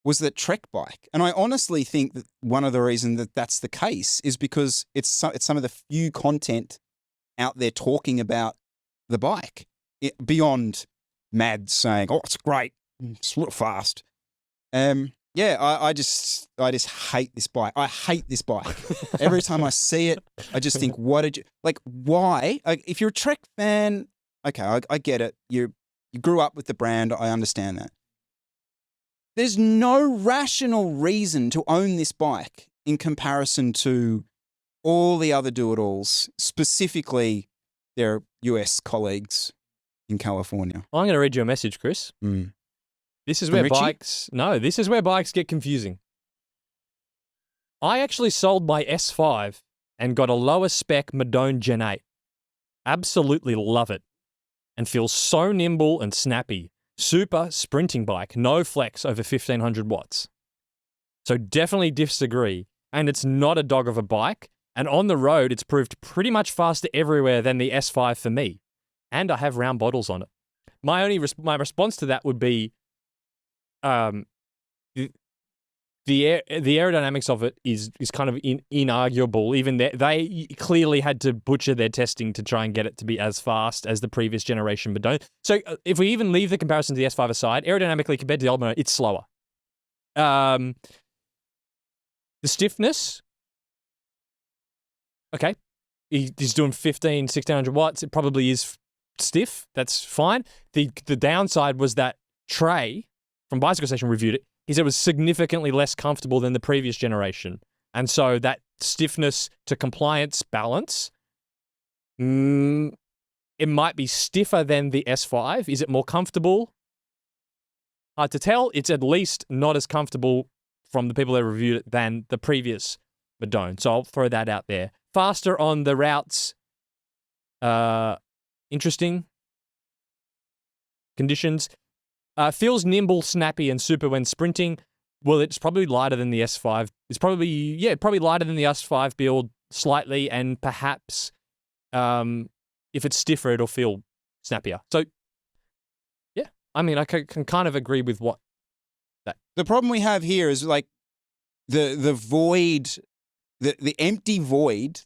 was the Trek bike. And I honestly think that one of the reasons that that's the case is because it's some of the few content out there talking about the bike beyond Mads saying, "Oh, it's great, it's a little fast." Yeah, I just hate this bike. I hate this bike. Every time I see it, I just think, what did you like? Why? Like, if you're a Trek fan, okay, I get it. You grew up with the brand. I understand that. There's no rational reason to own this bike in comparison to all the other do-it-alls, specifically their US colleagues in California. I'm going to read you a message, Chris. Mm. This is From where Richie? this is where bikes get confusing. I actually sold my S5 and got a lower spec Madone Gen 8. Absolutely love it. And feels so nimble and snappy. Super sprinting bike, no flex over 1500 watts. So definitely disagree. And it's not a dog of a bike. And on the road, it's proved pretty much faster everywhere than the S5 for me. And I have round bottles on it. My response to that would be, the aerodynamics of it is kind of inarguable. Even they clearly had to butcher their testing to try and get it to be as fast as the previous generation, but don't. So if we even leave the comparison to the S5 aside, aerodynamically compared to the old motor, it's slower. The stiffness, okay, he's doing 1600 watts. It probably is stiff. That's fine. The downside was that Trey from Bicycle Station reviewed it. He said it was significantly less comfortable than the previous generation. And so that stiffness to compliance balance, it might be stiffer than the S5. Is it more comfortable? Hard to tell. It's at least not as comfortable from the people that reviewed it than the previous Madone. So I'll throw that out there. Faster on the routes. Interesting conditions. Feels nimble, snappy, and super when sprinting. Well, it's probably lighter than the S5. It's probably lighter than the S5 build slightly, and perhaps if it's stiffer, it'll feel snappier. So, yeah, I mean, I can kind of agree with what that. The problem we have here is like the void, the empty void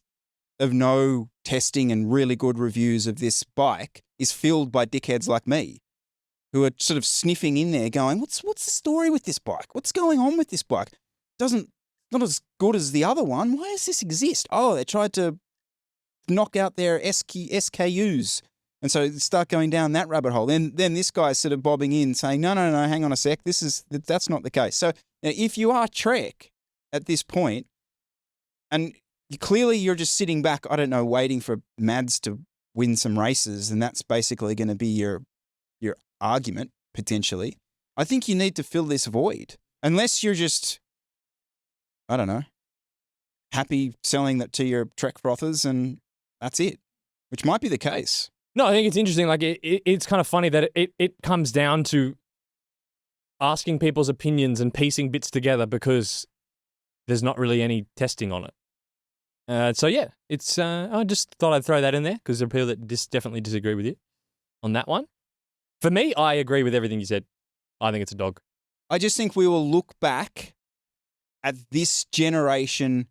of no testing and really good reviews of this bike is filled by dickheads like me, who are sort of sniffing in there going, what's the story with this bike? What's going on with this bike? Doesn't not as good as the other one. Why does this exist? Oh, they tried to knock out their SKUs. And so start going down that rabbit hole. Then this guy's sort of bobbing in saying, no, hang on a sec. That's not the case. So if you are Trek at this point, and clearly you're just sitting back, I don't know, waiting for Mads to win some races, and that's basically going to be your argument, potentially, I think you need to fill this void. Unless you're just, I don't know, happy selling that to your Trek frothers and that's it, which might be the case. No, I think it's interesting. Like it's kind of funny that it comes down to asking people's opinions and piecing bits together because there's not really any testing on it. So yeah, it's. I just thought I'd throw that in there because there are people that definitely disagree with you on that one. For me, I agree with everything you said. I think it's a dog. I just think we will look back at this generation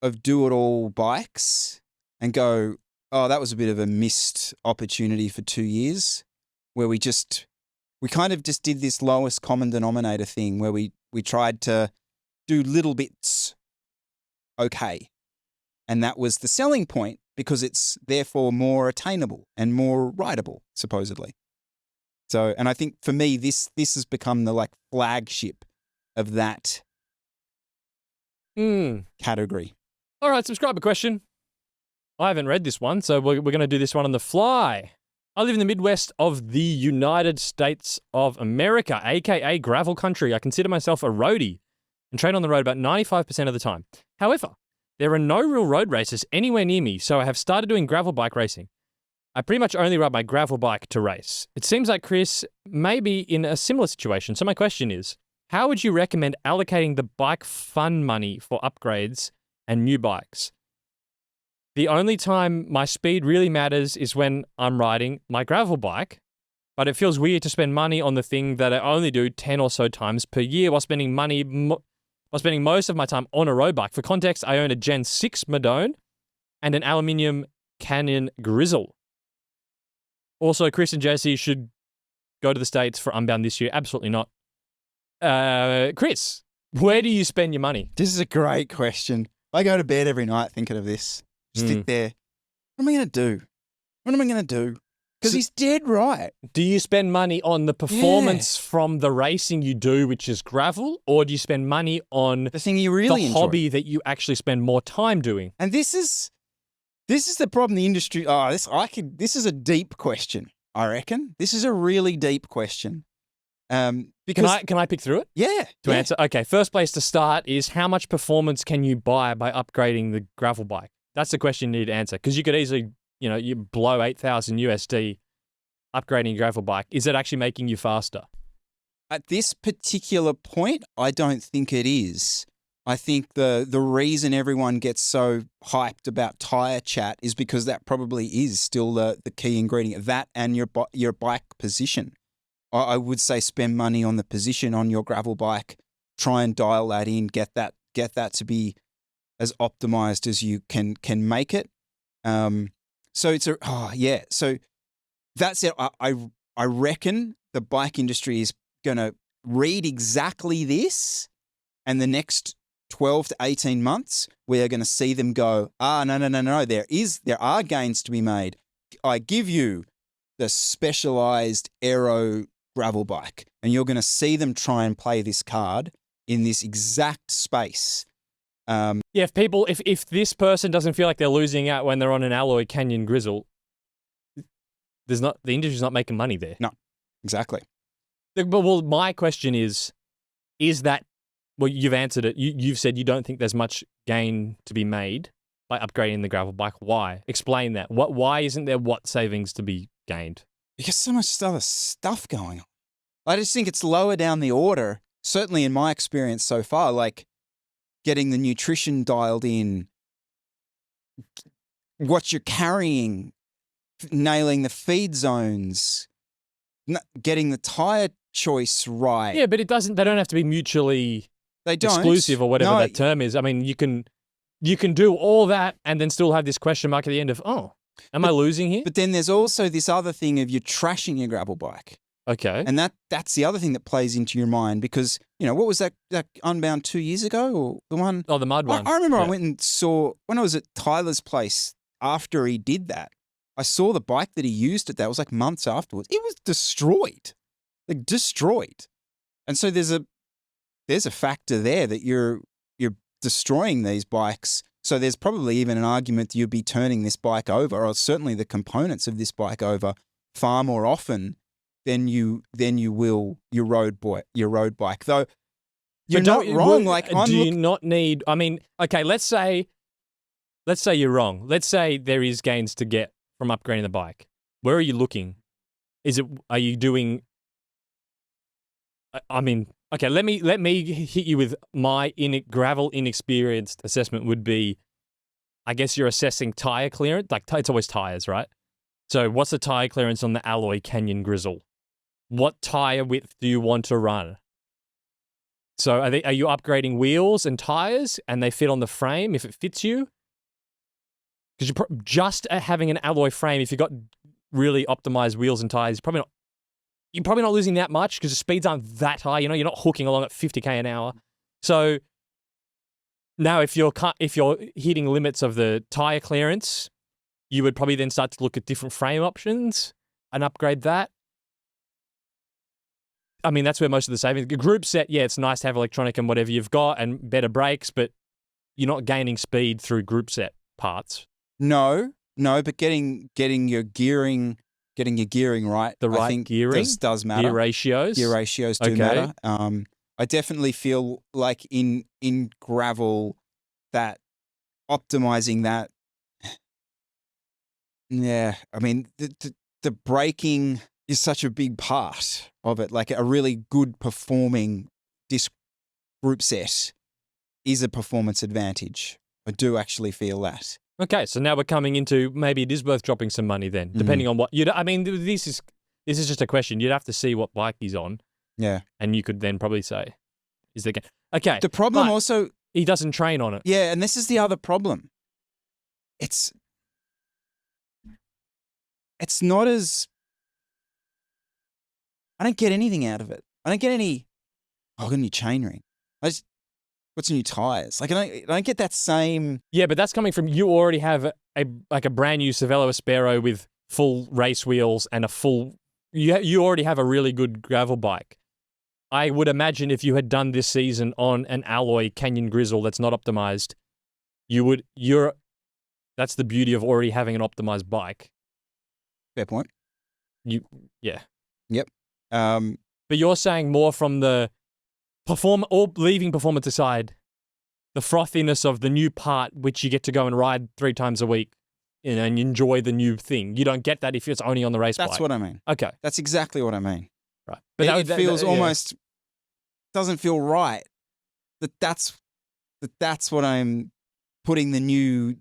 of do-it-all bikes and go, oh, that was a bit of a missed opportunity for 2 years, where we kind of just did this lowest common denominator thing where we tried to do little bits okay. And that was the selling point because it's therefore more attainable and more rideable, supposedly. So, and I think for me, this has become the like flagship of that category. All right, subscriber question. I haven't read this one, so we're going to do this one on the fly. I live in the Midwest of the United States of America, aka gravel country. I consider myself a roadie and train on the road about 95% of the time. However, there are no real road races anywhere near me, so I have started doing gravel bike racing. I pretty much only ride my gravel bike to race. It seems like Chris may be in a similar situation, so my question is, how would you recommend allocating the bike fund money for upgrades and new bikes? The only time my speed really matters is when I'm riding my gravel bike, but it feels weird to spend money on the thing that I only do 10 or so times per year while spending most of my time on a road bike. For context, I own a Gen 6 Madone and an aluminium Canyon Grizzle. Also, Chris and Jesse should go to the States for Unbound this year. Absolutely not. Chris, where do you spend your money? This is a great question. I go to bed every night thinking of this. Sit there. What am I going to do? What am I going to do? Because he's dead right. Do you spend money on the performance from the racing you do, which is gravel, or do you spend money on the thing you really the enjoy? Hobby that you actually spend more time doing? And this is the problem. The industry. This is a deep question. I reckon this is a really deep question. Because can I pick through it? Yeah. To answer. Okay. First place to start is how much performance can you buy by upgrading the gravel bike? That's the question you need to answer because you could easily, you blow 8,000 USD upgrading your gravel bike. Is it actually making you faster? At this particular point, I don't think it is. I think the reason everyone gets so hyped about tire chat is because that probably is still the key ingredient. That and your bike position. I would say spend money on the position on your gravel bike. Try and dial that in. Get that to be as optimized as you can make it. So that's it. I reckon the bike industry is going to read exactly this, and the next 12 to 18 months, we are going to see them go, no. There are gains to be made. I give you the specialized aero gravel bike, and you're going to see them try and play this card in this exact space. If this person doesn't feel like they're losing out when they're on an alloy Canyon Grizzle, the industry's not making money there. No, exactly. Well, my question is that, well, you've answered it. You've said you don't think there's much gain to be made by upgrading the gravel bike. Why? Explain that. Why isn't there savings to be gained? Because so much other stuff going on. I just think it's lower down the order, certainly in my experience so far, like getting the nutrition dialed in, what you're carrying, nailing the feed zones, getting the tire choice right. Yeah, but they don't have to be mutually exclusive or whatever that term is. I mean, you can do all that and then still have this question mark at the end of, am I losing here? But then there's also this other thing of you're trashing your gravel bike. Okay. And that's the other thing that plays into your mind because, what was that Unbound 2 years ago or the one? Oh, the mud one. I remember I Yeah. went and saw, when I was at Tyler's place after he did that, I saw the bike that he used at that. It was like months afterwards. It was destroyed. Like destroyed. And so there's a factor there that you're destroying these bikes. So there's probably even an argument that you'd be turning this bike over, or certainly the components of this bike over, far more often than you will your road bike. Though you're not wrong. Like, do you not need? I mean, okay. Let's say you're wrong. Let's say there is gains to get from upgrading the bike. Where are you looking? Are you doing? I mean, okay. Let me hit you with my gravel inexperienced assessment. Would be, I guess you're assessing tire clearance. Like it's always tires, right? So what's the tire clearance on the Alloy Canyon Grizzle? What tire width do you want to run? So are you upgrading wheels and tires and they fit on the frame if it fits you? Because you're just having an alloy frame, if you've got really optimized wheels and tires, you're probably not losing that much because the speeds aren't that high. You're not hooking along at 50k an hour. So now if you're hitting limits of the tire clearance, you would probably then start to look at different frame options and upgrade that. I mean, that's where most of the savings. The group set, yeah, it's nice to have electronic and whatever you've got and better brakes, but you're not gaining speed through group set parts. No, but getting your gearing right. The right I think gearing does matter. Gear ratios Do matter. I definitely feel like in gravel that optimizing that. Yeah, I mean the braking is such a big part of it. Like a really good performing disc group set is a performance advantage. I do actually feel that. Okay, so now we're coming into maybe it is worth dropping some money then, depending on what you. I mean, this is just a question. You'd have to see what bike he's on. Yeah, and you could then probably say, "Is there?" Okay. The problem also he doesn't train on it. Yeah, and this is the other problem. It's not as. I don't get anything out of it. I don't get any. Oh, I got a new chainring. What's new tires? Like I don't get that same. Yeah, but that's coming from you already have a brand new Cervelo Aspero with full race wheels and a full. You already have a really good gravel bike. I would imagine if you had done this season on an Alloy Canyon Grizzle that's not optimized, that's the beauty of already having an optimized bike. Fair point. Yeah. Yep. But you're saying more from the leaving performance aside, the frothiness of the new part, which you get to go and ride 3 times a week, and enjoy the new thing. You don't get that if it's only on the race bike. That's what I mean. Okay. That's exactly what I mean. Right. But it feels almost doesn't feel right. That's what I'm putting the new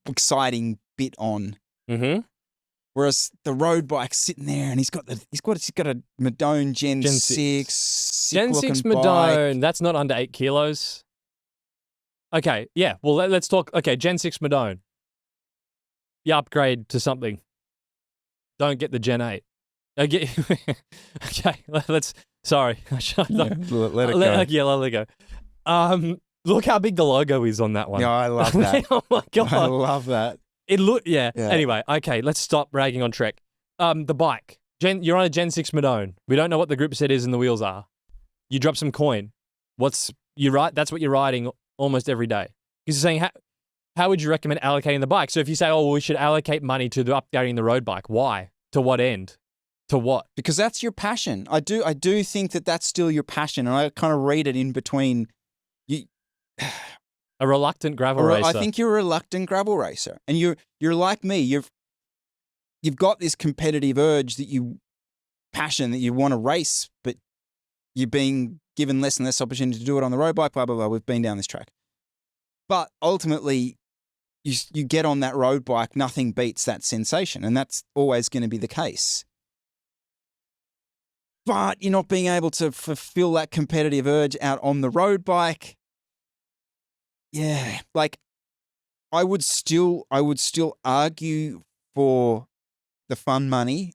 exciting bit on. Mm-hmm. Whereas the road bike's sitting there and he's got a Madone Gen 6 Gen 6 Madone. That's not under 8 kilos. Okay, yeah. Well, let's talk. Okay, Gen 6 Madone. You upgrade to something. Don't get the Gen 8. Okay, let's. Sorry, let it go. Yeah, let it go. Look how big the logo is on that one. Yeah, I love that. Oh my god, I love that. Yeah. Anyway, okay, let's stop ragging on Trek. The bike. You're on a Gen 6 Madone. We don't know what the grip set is and the wheels are. You drop some coin. That's what you're riding almost every day. Because you're saying, how would you recommend allocating the bike? So if you say, we should allocate money to updating the road bike, why? To what end? To what? Because that's your passion. I do think that that's still your passion, and I kind of read it in between. A reluctant gravel racer. I think you're a reluctant gravel racer, and you're like me. You've got this competitive urge that you want to race, but you're being given less and less opportunity to do it on the road bike. Blah blah blah. We've been down this track, but ultimately, you get on that road bike. Nothing beats that sensation, and that's always going to be the case. But you're not being able to fulfill that competitive urge out on the road bike. Yeah, like I would still argue for the fun money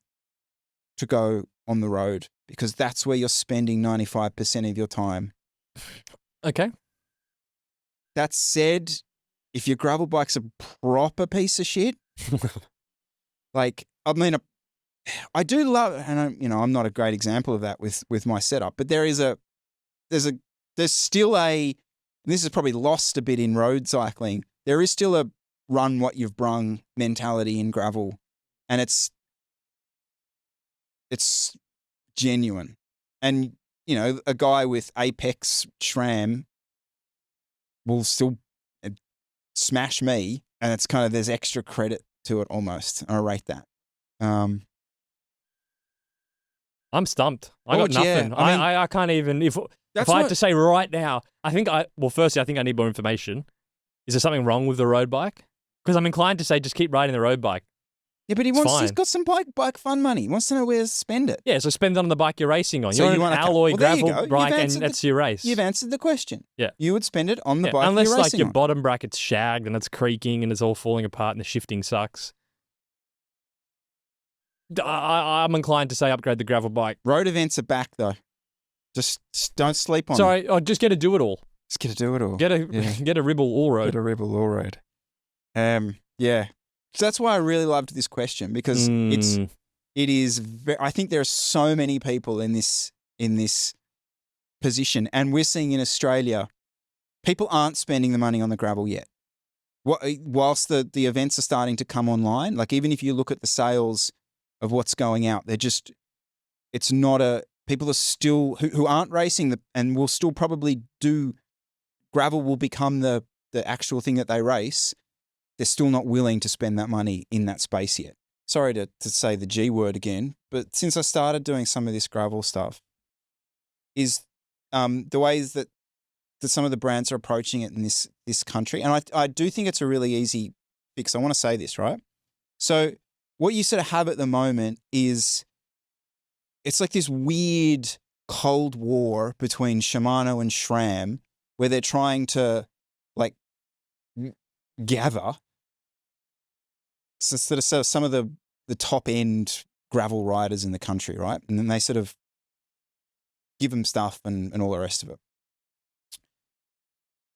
to go on the road because that's where you're spending 95% of your time. Okay. That said, if your gravel bike's a proper piece of shit, like, I mean, I do love, and I'm not a great example of that with my setup, but there's still a, and this is probably lost a bit in road cycling. There is still a run what you've brung mentality in gravel, and it's genuine. And a guy with Apex SRAM will still smash me, and it's kind of, there's extra credit to it almost. I rate that. I'm stumped. I got nothing. Yeah, I can't even, if I had to say right now, firstly, I think I need more information. Is there something wrong with the road bike? Because I'm inclined to say just keep riding the road bike. Yeah, but he's got some bike fun money. He wants to know where to spend it. Yeah, so spend it on the bike you're racing on. So you're you on an want alloy gravel go. bike, and that's your race. You've answered the question. Yeah. You would spend it on the bike unless you're racing your on. bottom bracket's shagged and it's creaking and it's all falling apart and the shifting sucks. I'm inclined to say upgrade the gravel bike. Road events are back though. Just don't sleep on them. Sorry, just get a do it all. Just get a do it all. Get a Ribble all road. Get a Ribble all road. Yeah. So that's why I really loved this question because it is. I think there are so many people in this position, and we're seeing in Australia, people aren't spending the money on the gravel yet. Whilst the events are starting to come online, like even if you look at the sales of what's going out, it's not a. People are still who aren't racing and will still probably do. Gravel will become the actual thing that they race. They're still not willing to spend that money in that space yet. Sorry to say the G word again, but since I started doing some of this gravel stuff, is the ways that some of the brands are approaching it in this country. And I do think it's a really easy fix. I want to say this, right? So what you sort of have at the moment is it's like this weird Cold War between Shimano and SRAM where they're trying to like gather sort of some of the top end gravel riders in the country, right? And then they sort of give them stuff and all the rest of it.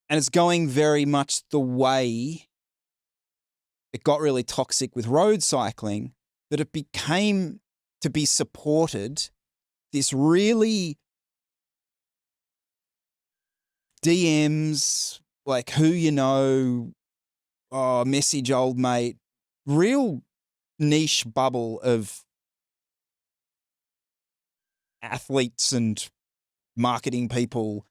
And it's going very much the way it got really toxic with road cycling, that it became to be supported this really DMs, like who you know, message old mate, real niche bubble of athletes and marketing people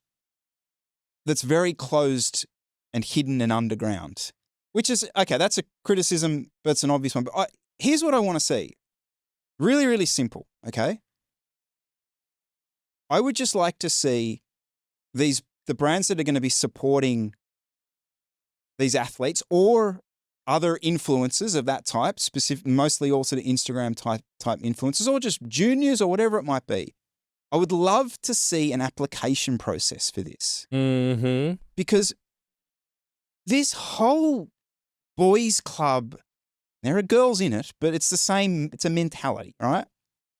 that's very closed and hidden and underground, which is, okay, that's a criticism, but it's an obvious one. But here's what I want to see. Really, really simple, okay? I would just like to see the brands that are going to be supporting these athletes or other influencers of that type, mostly also the Instagram type influencers or just juniors or whatever it might be. I would love to see an application process for this. Mm-hmm. Because this whole boys club, there are girls in it, but it's the same, it's a mentality, right?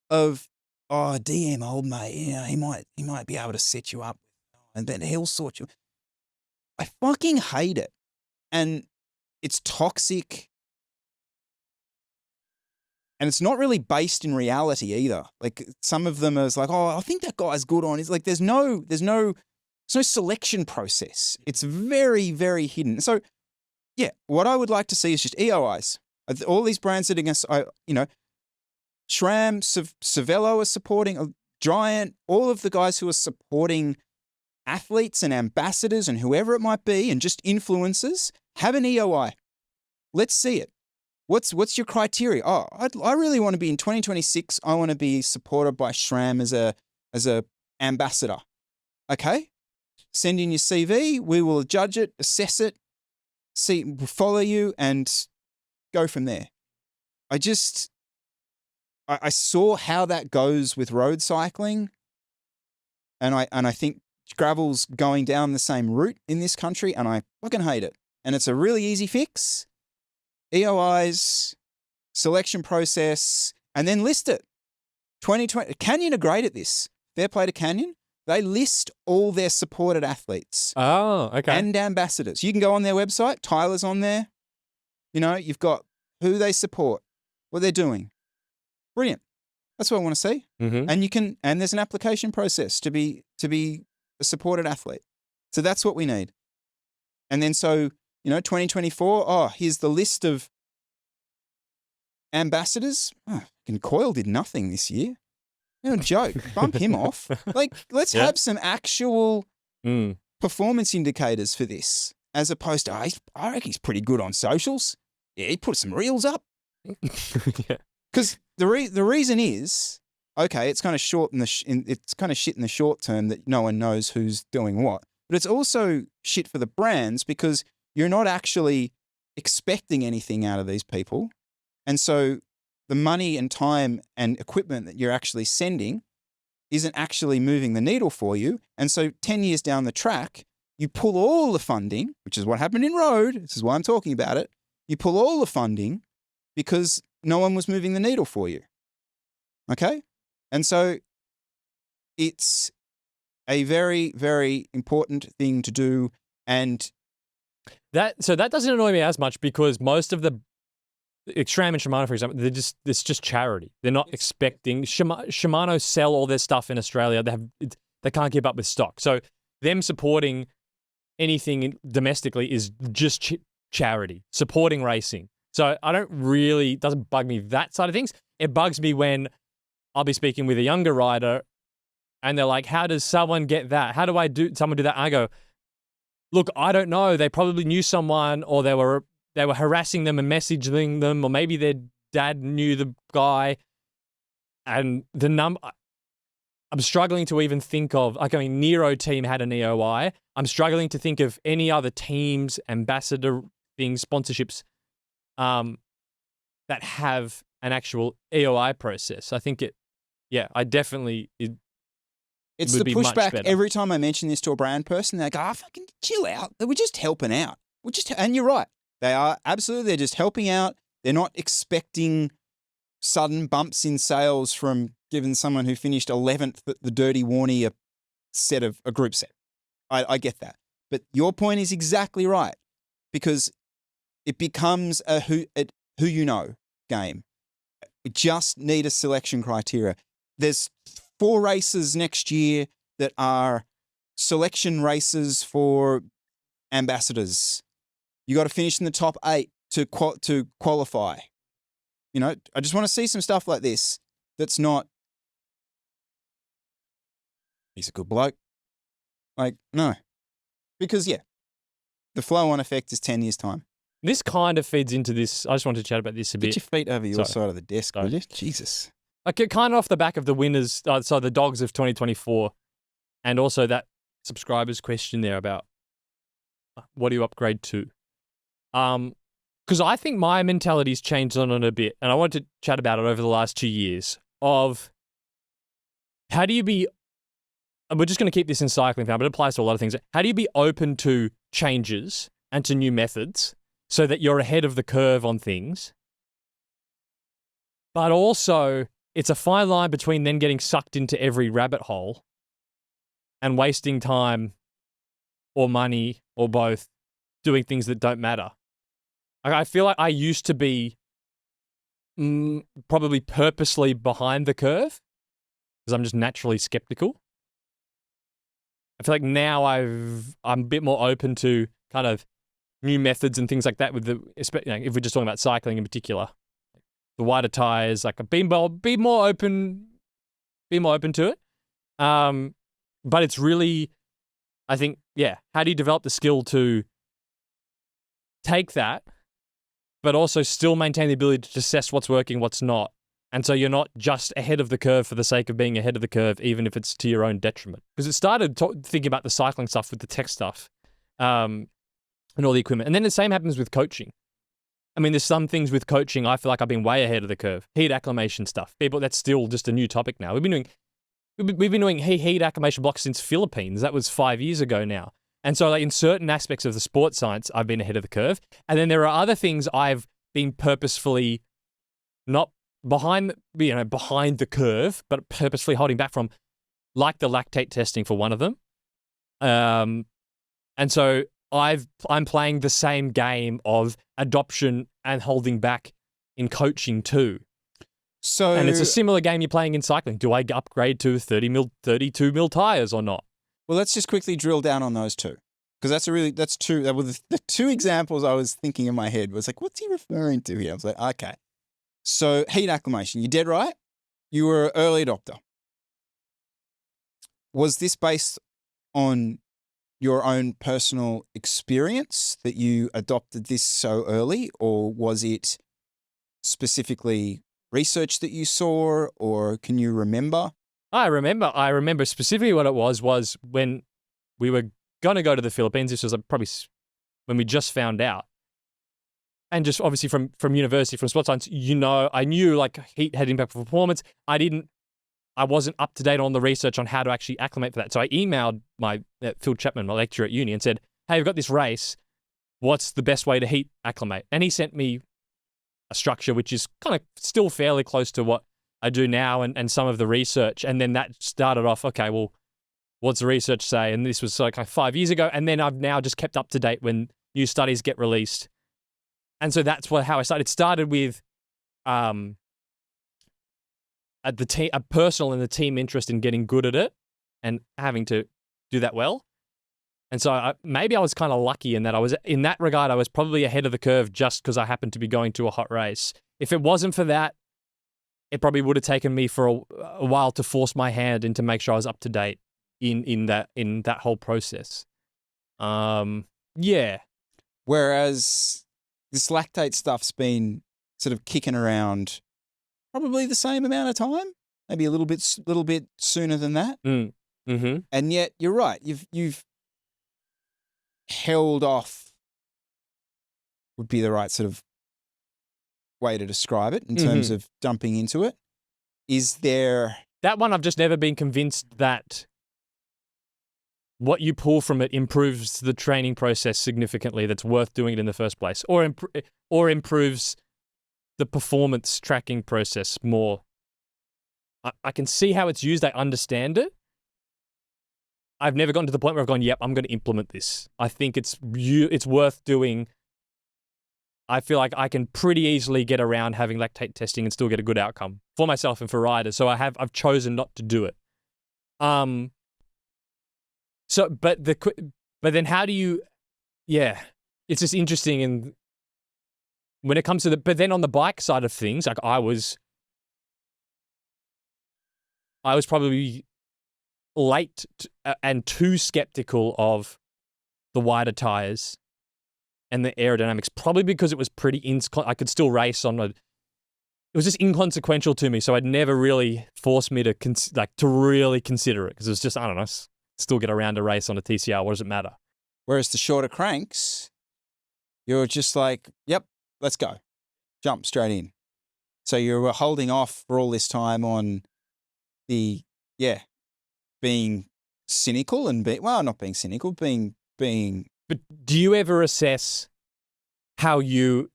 Of, DM old mate, he might be able to set you up and then he'll sort you. I fucking hate it. And it's toxic. And it's not really based in reality either. Like some of them is like, I think that guy's good on. It's like there's no selection process. It's very, very hidden. So yeah, what I would like to see is just EOIs. All these brands that are against, SRAM, Cervelo are supporting, Giant, all of the guys who are supporting athletes and ambassadors and whoever it might be and just influencers, have an EOI. Let's see it. What's your criteria? I really want to be in 2026. I want to be supported by SRAM as a ambassador. Okay, send in your CV. We will judge it, assess it, follow you, and go from there. I saw how that goes with road cycling, and I think gravel's going down the same route in this country, and I fucking hate it. And it's a really easy fix. EOIs, selection process, and then list it. 2020, Canyon are great at this. Fair play to Canyon. They list all their supported athletes Oh, okay. and ambassadors. You can go on their website. Tyler's on there. You know, you've got who they support, what they're doing. Brilliant. That's what I want to see. Mm-hmm. And there's an application process to be a supported athlete. So that's what we need. And then 2024, here's the list of ambassadors. Oh, fucking Coyle did nothing this year. No joke. Bump him off. Like, let's have some actual performance indicators for this, as opposed to, I reckon he's pretty good on socials. Yeah, he put some reels up. Yeah. Because the reason is, okay, it's kind of short it's kind of shit in the short term that no one knows who's doing what. But it's also shit for the brands because you're not actually expecting anything out of these people. And so the money and time and equipment that you're actually sending isn't actually moving the needle for you. And so 10 years down the track, you pull all the funding, which is what happened in Road. This is why I'm talking about it. You pull all the funding because no one was moving the needle for you. Okay? And so it's a very, very important thing to do. And that doesn't annoy me as much because most of the Extreme and Shimano, for example, it's just charity. They're not expecting Shimano sell all their stuff in Australia. They can't keep up with stock. So them supporting anything domestically is just charity, supporting racing. So it doesn't bug me that side of things. It bugs me when I'll be speaking with a younger rider and they're like, how does someone get that? How do someone do that? And I go, look, I don't know. They probably knew someone or they were harassing them and messaging them, or maybe their dad knew the guy. And I'm struggling to even think of, Nero team had an EOI. I'm struggling to think of any other teams, ambassador things, sponsorships that have an actual EOI process. I think I definitely. It's the pushback every time I mention this to a brand person. They go, fucking chill out. We're just helping out. And you're right. They are absolutely, they're just helping out. They're not expecting sudden bumps in sales from giving someone who finished 11th at the Dirty Warnie a group set. I get that. But your point is exactly right because it becomes a who you know game. We just need a selection criteria. There's 4 races next year that are selection races for ambassadors. You got to finish in the top 8 to qualify. You know, I just want to see some stuff like this that's not, he's a good bloke. Like, no. Because, the flow-on effect is 10 years' time. This kind of feeds into this. I just wanted to chat about this a bit. Get your feet over your side of the desk, will you? Jesus. Kind of off the back of the winners, the dogs of 2024, and also that subscriber's question there about what do you upgrade to? Because I think my mentality's changed on it a bit, and I want to chat about it over the last 2 years of how do you be, and we're just going to keep this in cycling, but it applies to a lot of things. How do you be open to changes and to new methods so that you're ahead of the curve on things? But also, it's a fine line between then getting sucked into every rabbit hole and wasting time or money or both doing things that don't matter. I feel like I used to be probably purposely behind the curve because I'm just naturally skeptical. I feel like now I'm a bit more open to kind of new methods and things like that with if we're just talking about cycling in particular. The wider tires, be more open to it. But it's really, I think, how do you develop the skill to take that, but also still maintain the ability to assess what's working, what's not. And so you're not just ahead of the curve for the sake of being ahead of the curve, even if it's to your own detriment. Because it started thinking about the cycling stuff with the tech stuff and all the equipment. And then the same happens with coaching. I mean, there's some things with coaching I feel like I've been way ahead of the curve. Heat acclimation stuff. That's still just a new topic now. We've been doing heat acclimation blocks since Philippines. That was 5 years ago now. And so in certain aspects of the sports science, I've been ahead of the curve. And then there are other things I've been purposefully not behind the curve, but purposefully holding back from, like the lactate testing for one of them. And so I'm playing the same game of adoption and holding back in coaching too. So, And it's a similar game you're playing in cycling. Do I upgrade to 32 mil tires or not? well, let's just quickly drill down on those two. Because that's two. That was the two examples I was thinking in my head was like, what's he referring to here? I was like, okay. So heat acclimation, you're dead right. You were an early adopter. Was this based on your own personal experience that you adopted this so early, or was it specifically research that you saw, or can you remember? I remember specifically what it was when we were going to go to the Philippines. This was probably when we just found out. And just obviously from university, from sports science, I knew like heat had impact for performance. I wasn't up to date on the research on how to actually acclimate for that. So I emailed Phil Chapman, my lecturer at uni, and said, hey, we've got this race. What's the best way to heat acclimate? And he sent me a structure which is kind of still fairly close to what I do now and some of the research. And then that started off, okay, well, what's the research say? And this was like 5 years ago. And then I've now just kept up to date when new studies get released. And so that's how I started. It started with a personal and the team interest in getting good at it and having to do that well. And so maybe I was kind of lucky in that in that regard, I was probably ahead of the curve just because I happened to be going to a hot race. If it wasn't for that, it probably would have taken me for a while to force my hand and to make sure I was up to date in that whole process. Yeah. Whereas this lactate stuff's been sort of kicking around probably the same amount of time, maybe a little bit sooner than that. Mm-hmm. And yet you're right. You've held off would be the right sort of way to describe it in terms of dumping into it. Is there... That one I've just never been convinced that what you pull from it improves the training process significantly that's worth doing it in the first place, or improves the performance tracking process more. I can see how it's used. I understand it. I've never gotten to the point where I've gone, yep, I'm going to implement this. I think it's worth doing. I feel like I can pretty easily get around having lactate testing and still get a good outcome for myself and for riders. So I've chosen not to do it. So, but then how do you? Yeah, it's just interesting. And when it comes to but then on the bike side of things, like I was probably late and too skeptical of the wider tires and the aerodynamics, probably because it was pretty I could still race on it was just inconsequential to me, so I'd never really forced me to to really consider it, because it was just, I don't know, still get around a race on a TCR, what does it matter? Whereas the shorter cranks, you're just like, yep, let's go. Jump straight in. So you were holding off for all this time on the, being cynical and not being cynical, being. But do you ever assess how you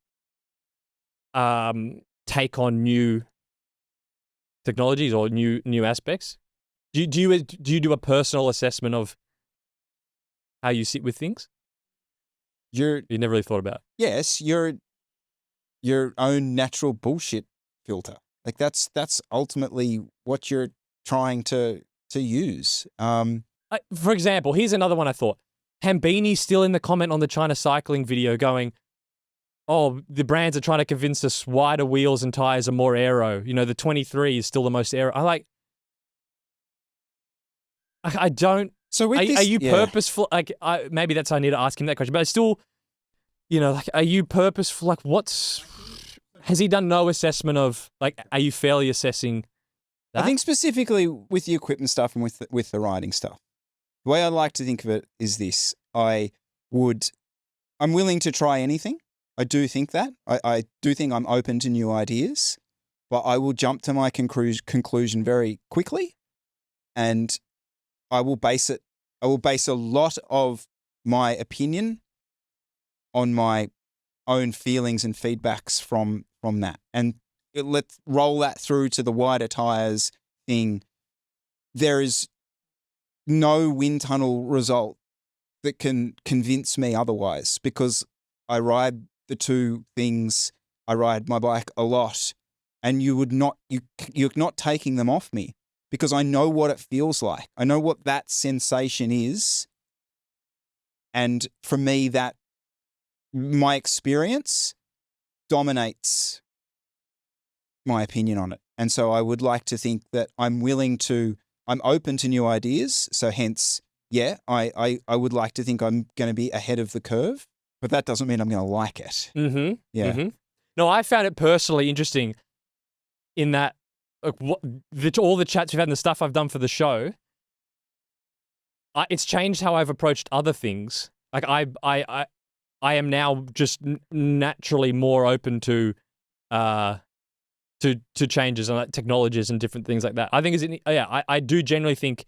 take on new technologies or new aspects? Do you do a personal assessment of how you sit with things? You never really thought about it. Yes, your own natural bullshit filter. Like that's ultimately what you're trying to use. For example, here's another one I thought. Hambini's still in the comment on the China cycling video going, oh, the brands are trying to convince us wider wheels and tires are more aero. You know, the 23 is still the most aero. I don't. So with are you purposeful? Like, maybe that's I need to ask him that question. But I still, are you purposeful? Like, has he done no assessment of, like, are you fairly assessing that? I think specifically with the equipment stuff and with the riding stuff, the way I like to think of it is this: I'm willing to try anything. I do think that. I do think I'm open to new ideas, but I will jump to my conclusion very quickly, and I will base a lot of my opinion on my own feelings and feedbacks from that. And let's roll that through to the wider tires thing. There is no wind tunnel result that can convince me otherwise, because I ride the two things. I ride my bike a lot, and you're not taking them off me, because I know what it feels like. I know what that sensation is. And for me, that my experience dominates my opinion on it. And so I would like to think that I'm open to new ideas. So hence, yeah, I would like to think I'm going to be ahead of the curve, but that doesn't mean I'm going to like it. Mm-hmm. Yeah. Mm-hmm. No, I found it personally interesting in that all the chats we've had and the stuff I've done for the show, it's changed how I've approached other things. Like I am now just naturally more open to changes and like technologies and different things like that. I think I do generally think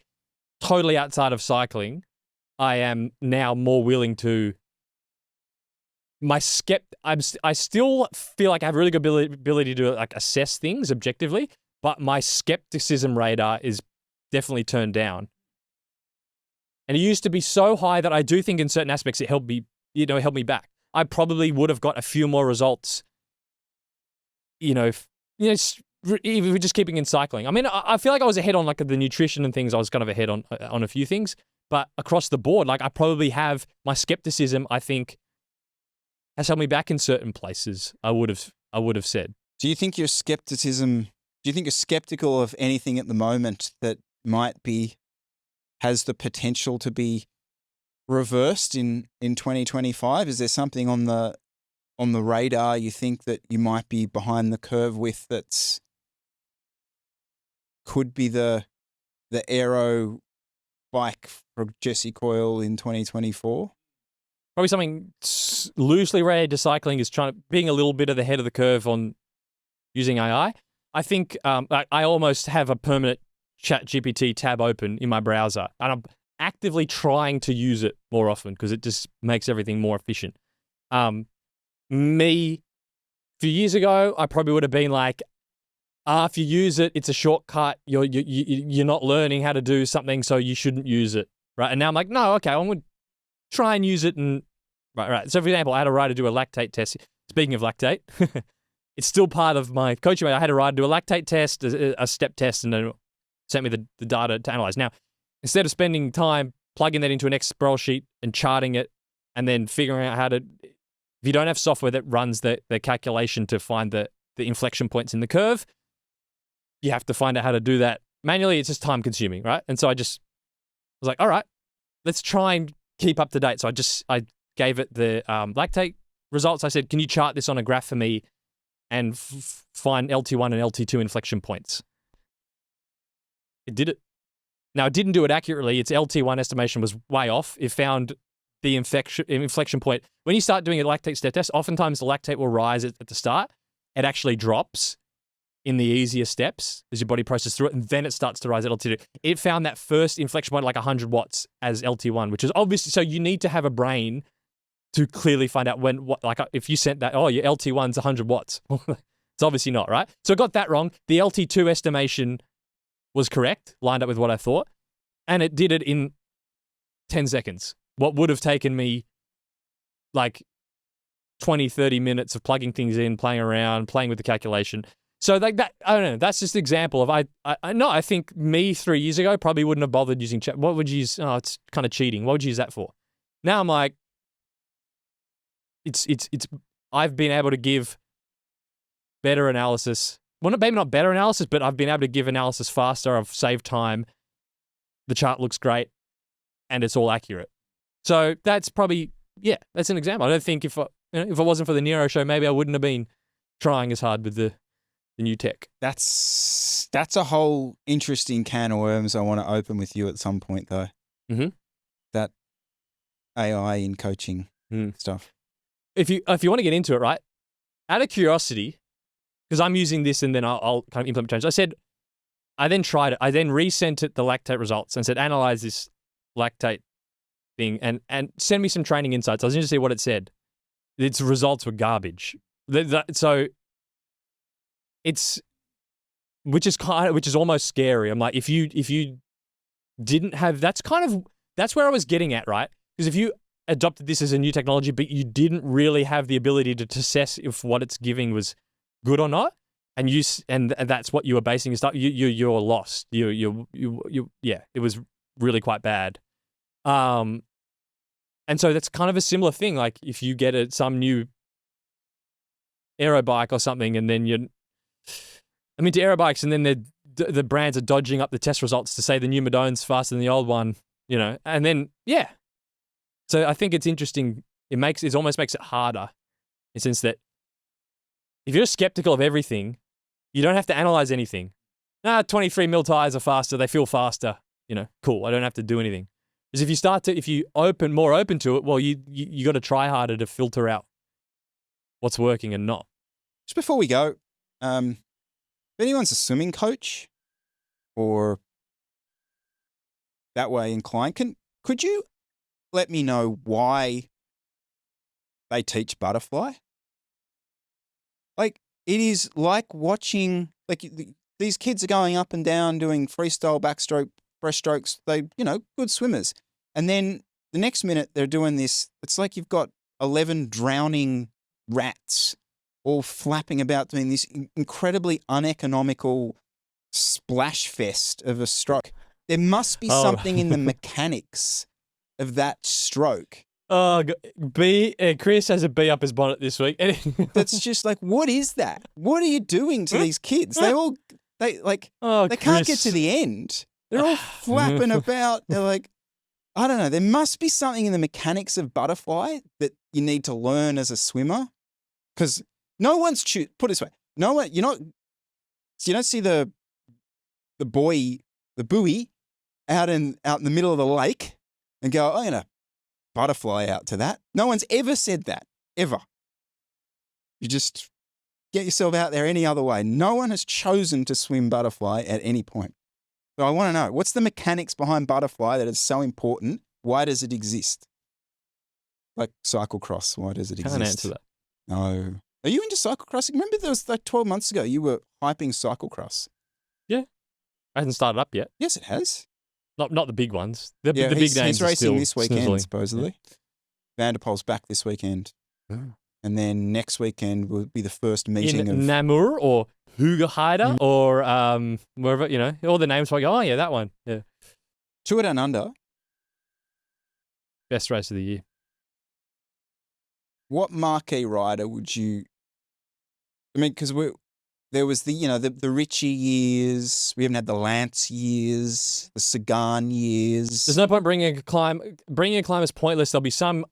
totally outside of cycling, I am now more willing to. I still feel like I have a really good ability to like assess things objectively, but my skepticism radar is definitely turned down. And it used to be so high that I do think in certain aspects it helped me back. I probably would have got a few more results, if we're just keeping in cycling. I mean, I feel like I was ahead on like the nutrition and things. I was kind of ahead on a few things, but across the board, like I probably have my skepticism, I think, has held me back in certain places. I would have said. Do you think your skepticism? Do you think you're skeptical of anything at the moment that has the potential to be reversed in 2025? Is there something on the radar you think that you might be behind the curve with that's could be the aero bike for Jesse Coyle in 2024? Probably something loosely related to cycling is being a little bit of the head of the curve on using AI. I think I almost have a permanent ChatGPT tab open in my browser, and I'm actively trying to use it more often because it just makes everything more efficient. Me, a few years ago, I probably would have been like, if you use it, it's a shortcut. You're not learning how to do something, so you shouldn't use it, right? And now I'm like, no, okay, I'm going to try and use it. And right. So, for example, I had a rider do a lactate test. Speaking of lactate, it's still part of my coaching. I had a rider do a lactate test, a step test, and then sent me the data to analyze. Now, instead of spending time plugging that into an Excel sheet and charting it, and then figuring out how to, if you don't have software that runs the calculation to find the inflection points in the curve, you have to find out how to do that manually. It's just time consuming, right? And so I was like, all right, let's try and keep up to date. So I gave it the lactate results. I said, can you chart this on a graph for me and find LT1 and LT2 inflection points? It did it. Now, it didn't do it accurately. Its LT1 estimation was way off. It found the inflection point. When you start doing a lactate step test, oftentimes the lactate will rise at the start. It actually drops in the easier steps as your body processes through it, and then it starts to rise at LT2. It found that first inflection point, like 100 watts as LT1, which is obviously, so you need to have a brain to clearly find out if you sent that, your LT1's 100 watts. It's obviously not, right? So I got that wrong. The LT2 estimation was correct, lined up with what I thought, and it did it in 10 seconds. What would have taken me like 20, 30 minutes of plugging things in, playing around, playing with the calculation. So like that, I don't know, that's just an example of, I think me 3 years ago probably wouldn't have bothered using chat. What would you use? Oh, it's kind of cheating. What would you use that for? Now I'm like, I've been able to give better analysis. Well, maybe not better analysis, but I've been able to give analysis faster. I've saved time. The chart looks great, and it's all accurate. So that's probably, that's an example. I don't think if it wasn't for the Nero Show, maybe I wouldn't have been trying as hard with the new tech. That's a whole interesting can of worms I want to open with you at some point, though. Mm-hmm. That AI in coaching stuff. If you want to get into it, right? Out of curiosity, because I'm using this and then I'll kind of implement changes. I then tried it. I then resent it the lactate results and said, analyze this lactate thing and send me some training insights. I was interested to see what it said. Its results were garbage. So which is almost scary. I'm like, if you didn't have, that's where I was getting at, right? Because if you adopted this as a new technology, but you didn't really have the ability to assess if what it's giving was good or not, and that's what you were basing your stuff, you're lost. Yeah, it was really quite bad. And so that's kind of a similar thing. Like if you get some new aero bike or something, and then to aero bikes, and then the brands are dodging up the test results to say the new Madone's faster than the old one, and then, yeah. So I think it's interesting. It almost makes it harder in the sense that if you're skeptical of everything, you don't have to analyze anything. 23 mil tires are faster. They feel faster. Cool. I don't have to do anything. Because if you more open to it, well, you got to try harder to filter out what's working and not. Just before we go, if anyone's a swimming coach or that way inclined, could you let me know why they teach butterfly? Like, it is like watching, like, these kids are going up and down doing freestyle, backstroke, breaststrokes. They, good swimmers. And then the next minute they're doing this. It's like you've got 11 drowning rats all flapping about doing this incredibly uneconomical splash fest of a stroke. There must be something in the mechanics of that stroke. Oh, Chris has a B up his bonnet this week. That's just like, what is that? What are you doing to these kids? They can't get to the end. They're all flapping about. They're like, I don't know. There must be something in the mechanics of butterfly that you need to learn as a swimmer. Because no one's put it this way. No one, you don't see the buoy out in the middle of the lake and go, I'm going to butterfly out to that. No one's ever said that, ever. You just get yourself out there any other way. No one has chosen to swim butterfly at any point. So I want to know, what's the mechanics behind butterfly that is so important? Why does it exist? Like cyclocross, why does it exist? Can't answer that. No. Are you into cyclocrossing? Remember there was like 12 months ago you were hyping cyclocross. Yeah. It hasn't started up yet. Yes, it has. Not the big ones. The big names. He's racing this weekend, snizzling. supposedly. Yeah. Van der Poel's back this weekend. Oh. And then next weekend will be the first meeting in Namur or Hoogerheide or wherever, all the names. I go, oh yeah, that one. Yeah. Tour Down Under. Best race of the year. What marquee rider would you? I mean, because there was the Richie years. We haven't had the Lance years, the Sagan years. There's no point bringing a climb. Bringing a climb is pointless. There'll be some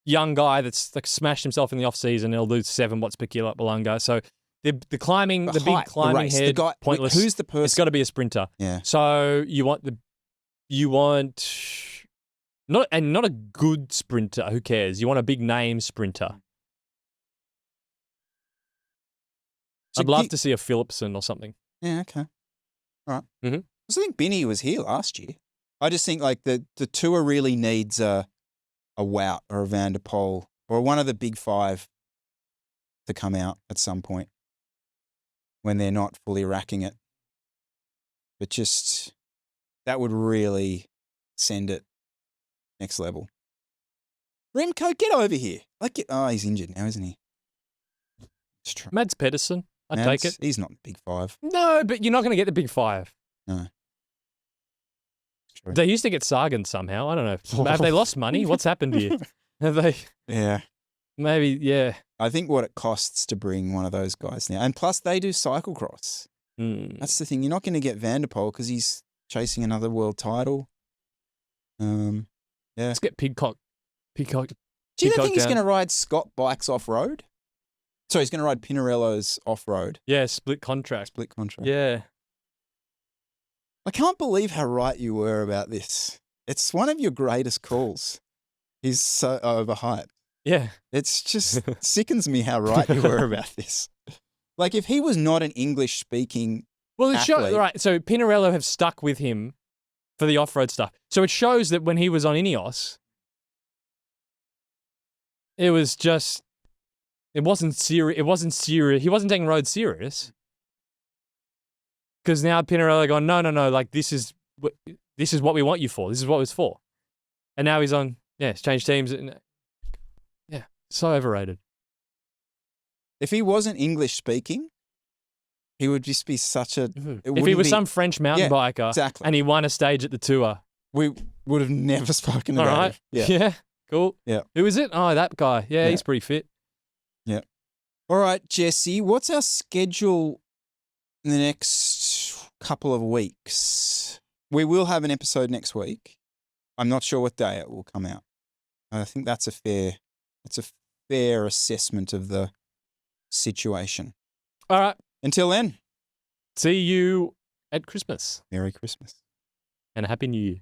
young guy that's like smashed himself in the off season. And he'll do 7 watts per kilo at Belunga. So the climbing, the big climbing race, head, the guy, pointless. Who's the person? It's got to be a sprinter. Yeah. So you want not a good sprinter. Who cares? You want a big name sprinter. So I'd love to see a Philipson or something. Yeah, okay. All right. Mm-hmm. I think Binny was here last year. I just think like the tour really needs a Wout or a Van der Poel or one of the big 5 to come out at some point when they're not fully racking it. But just that would really send it next level. Remco, get over here. He's injured now, isn't he? Mads Pedersen. I'd take it. He's not the big 5. No, but you're not going to get the big 5. No. They used to get Sagan somehow. I don't know. Have they lost money? What's happened here? Have they? Yeah. Maybe, yeah. I think what it costs to bring one of those guys now. And plus, they do cyclocross. That's the thing. You're not going to get Van der Poel because he's chasing another world title. Yeah. Let's get Pidcock. Do you think he's going to ride Scott Bikes off-road? So he's going to ride Pinarello's off-road. Yeah, split contract. Yeah. I can't believe how right you were about this. It's one of your greatest calls. He's so overhyped. Yeah. It's just sickens me how right you were about this. Like if he was not an English-speaking athlete. Right, so Pinarello have stuck with him for the off-road stuff. So it shows that when he was on Ineos, it wasn't serious. He wasn't taking road serious. Because now Pinarello gone, no, like this is what we want you for. This is what it's for. And now he's on, it's changed teams. And, yeah, so overrated. If he wasn't English speaking, he would just be such a. If he was some French mountain biker exactly. and he won a stage at the tour, we would have never spoken about all right. it. Yeah, cool. Yeah. Who is it? Oh, that guy. Yeah, he's pretty fit. Yeah. All right, Jesse, what's our schedule in the next couple of weeks? We will have an episode next week. I'm not sure what day it will come out. I think that's a fair assessment of the situation. All right. Until then. See you at Christmas. Merry Christmas. And a Happy New Year.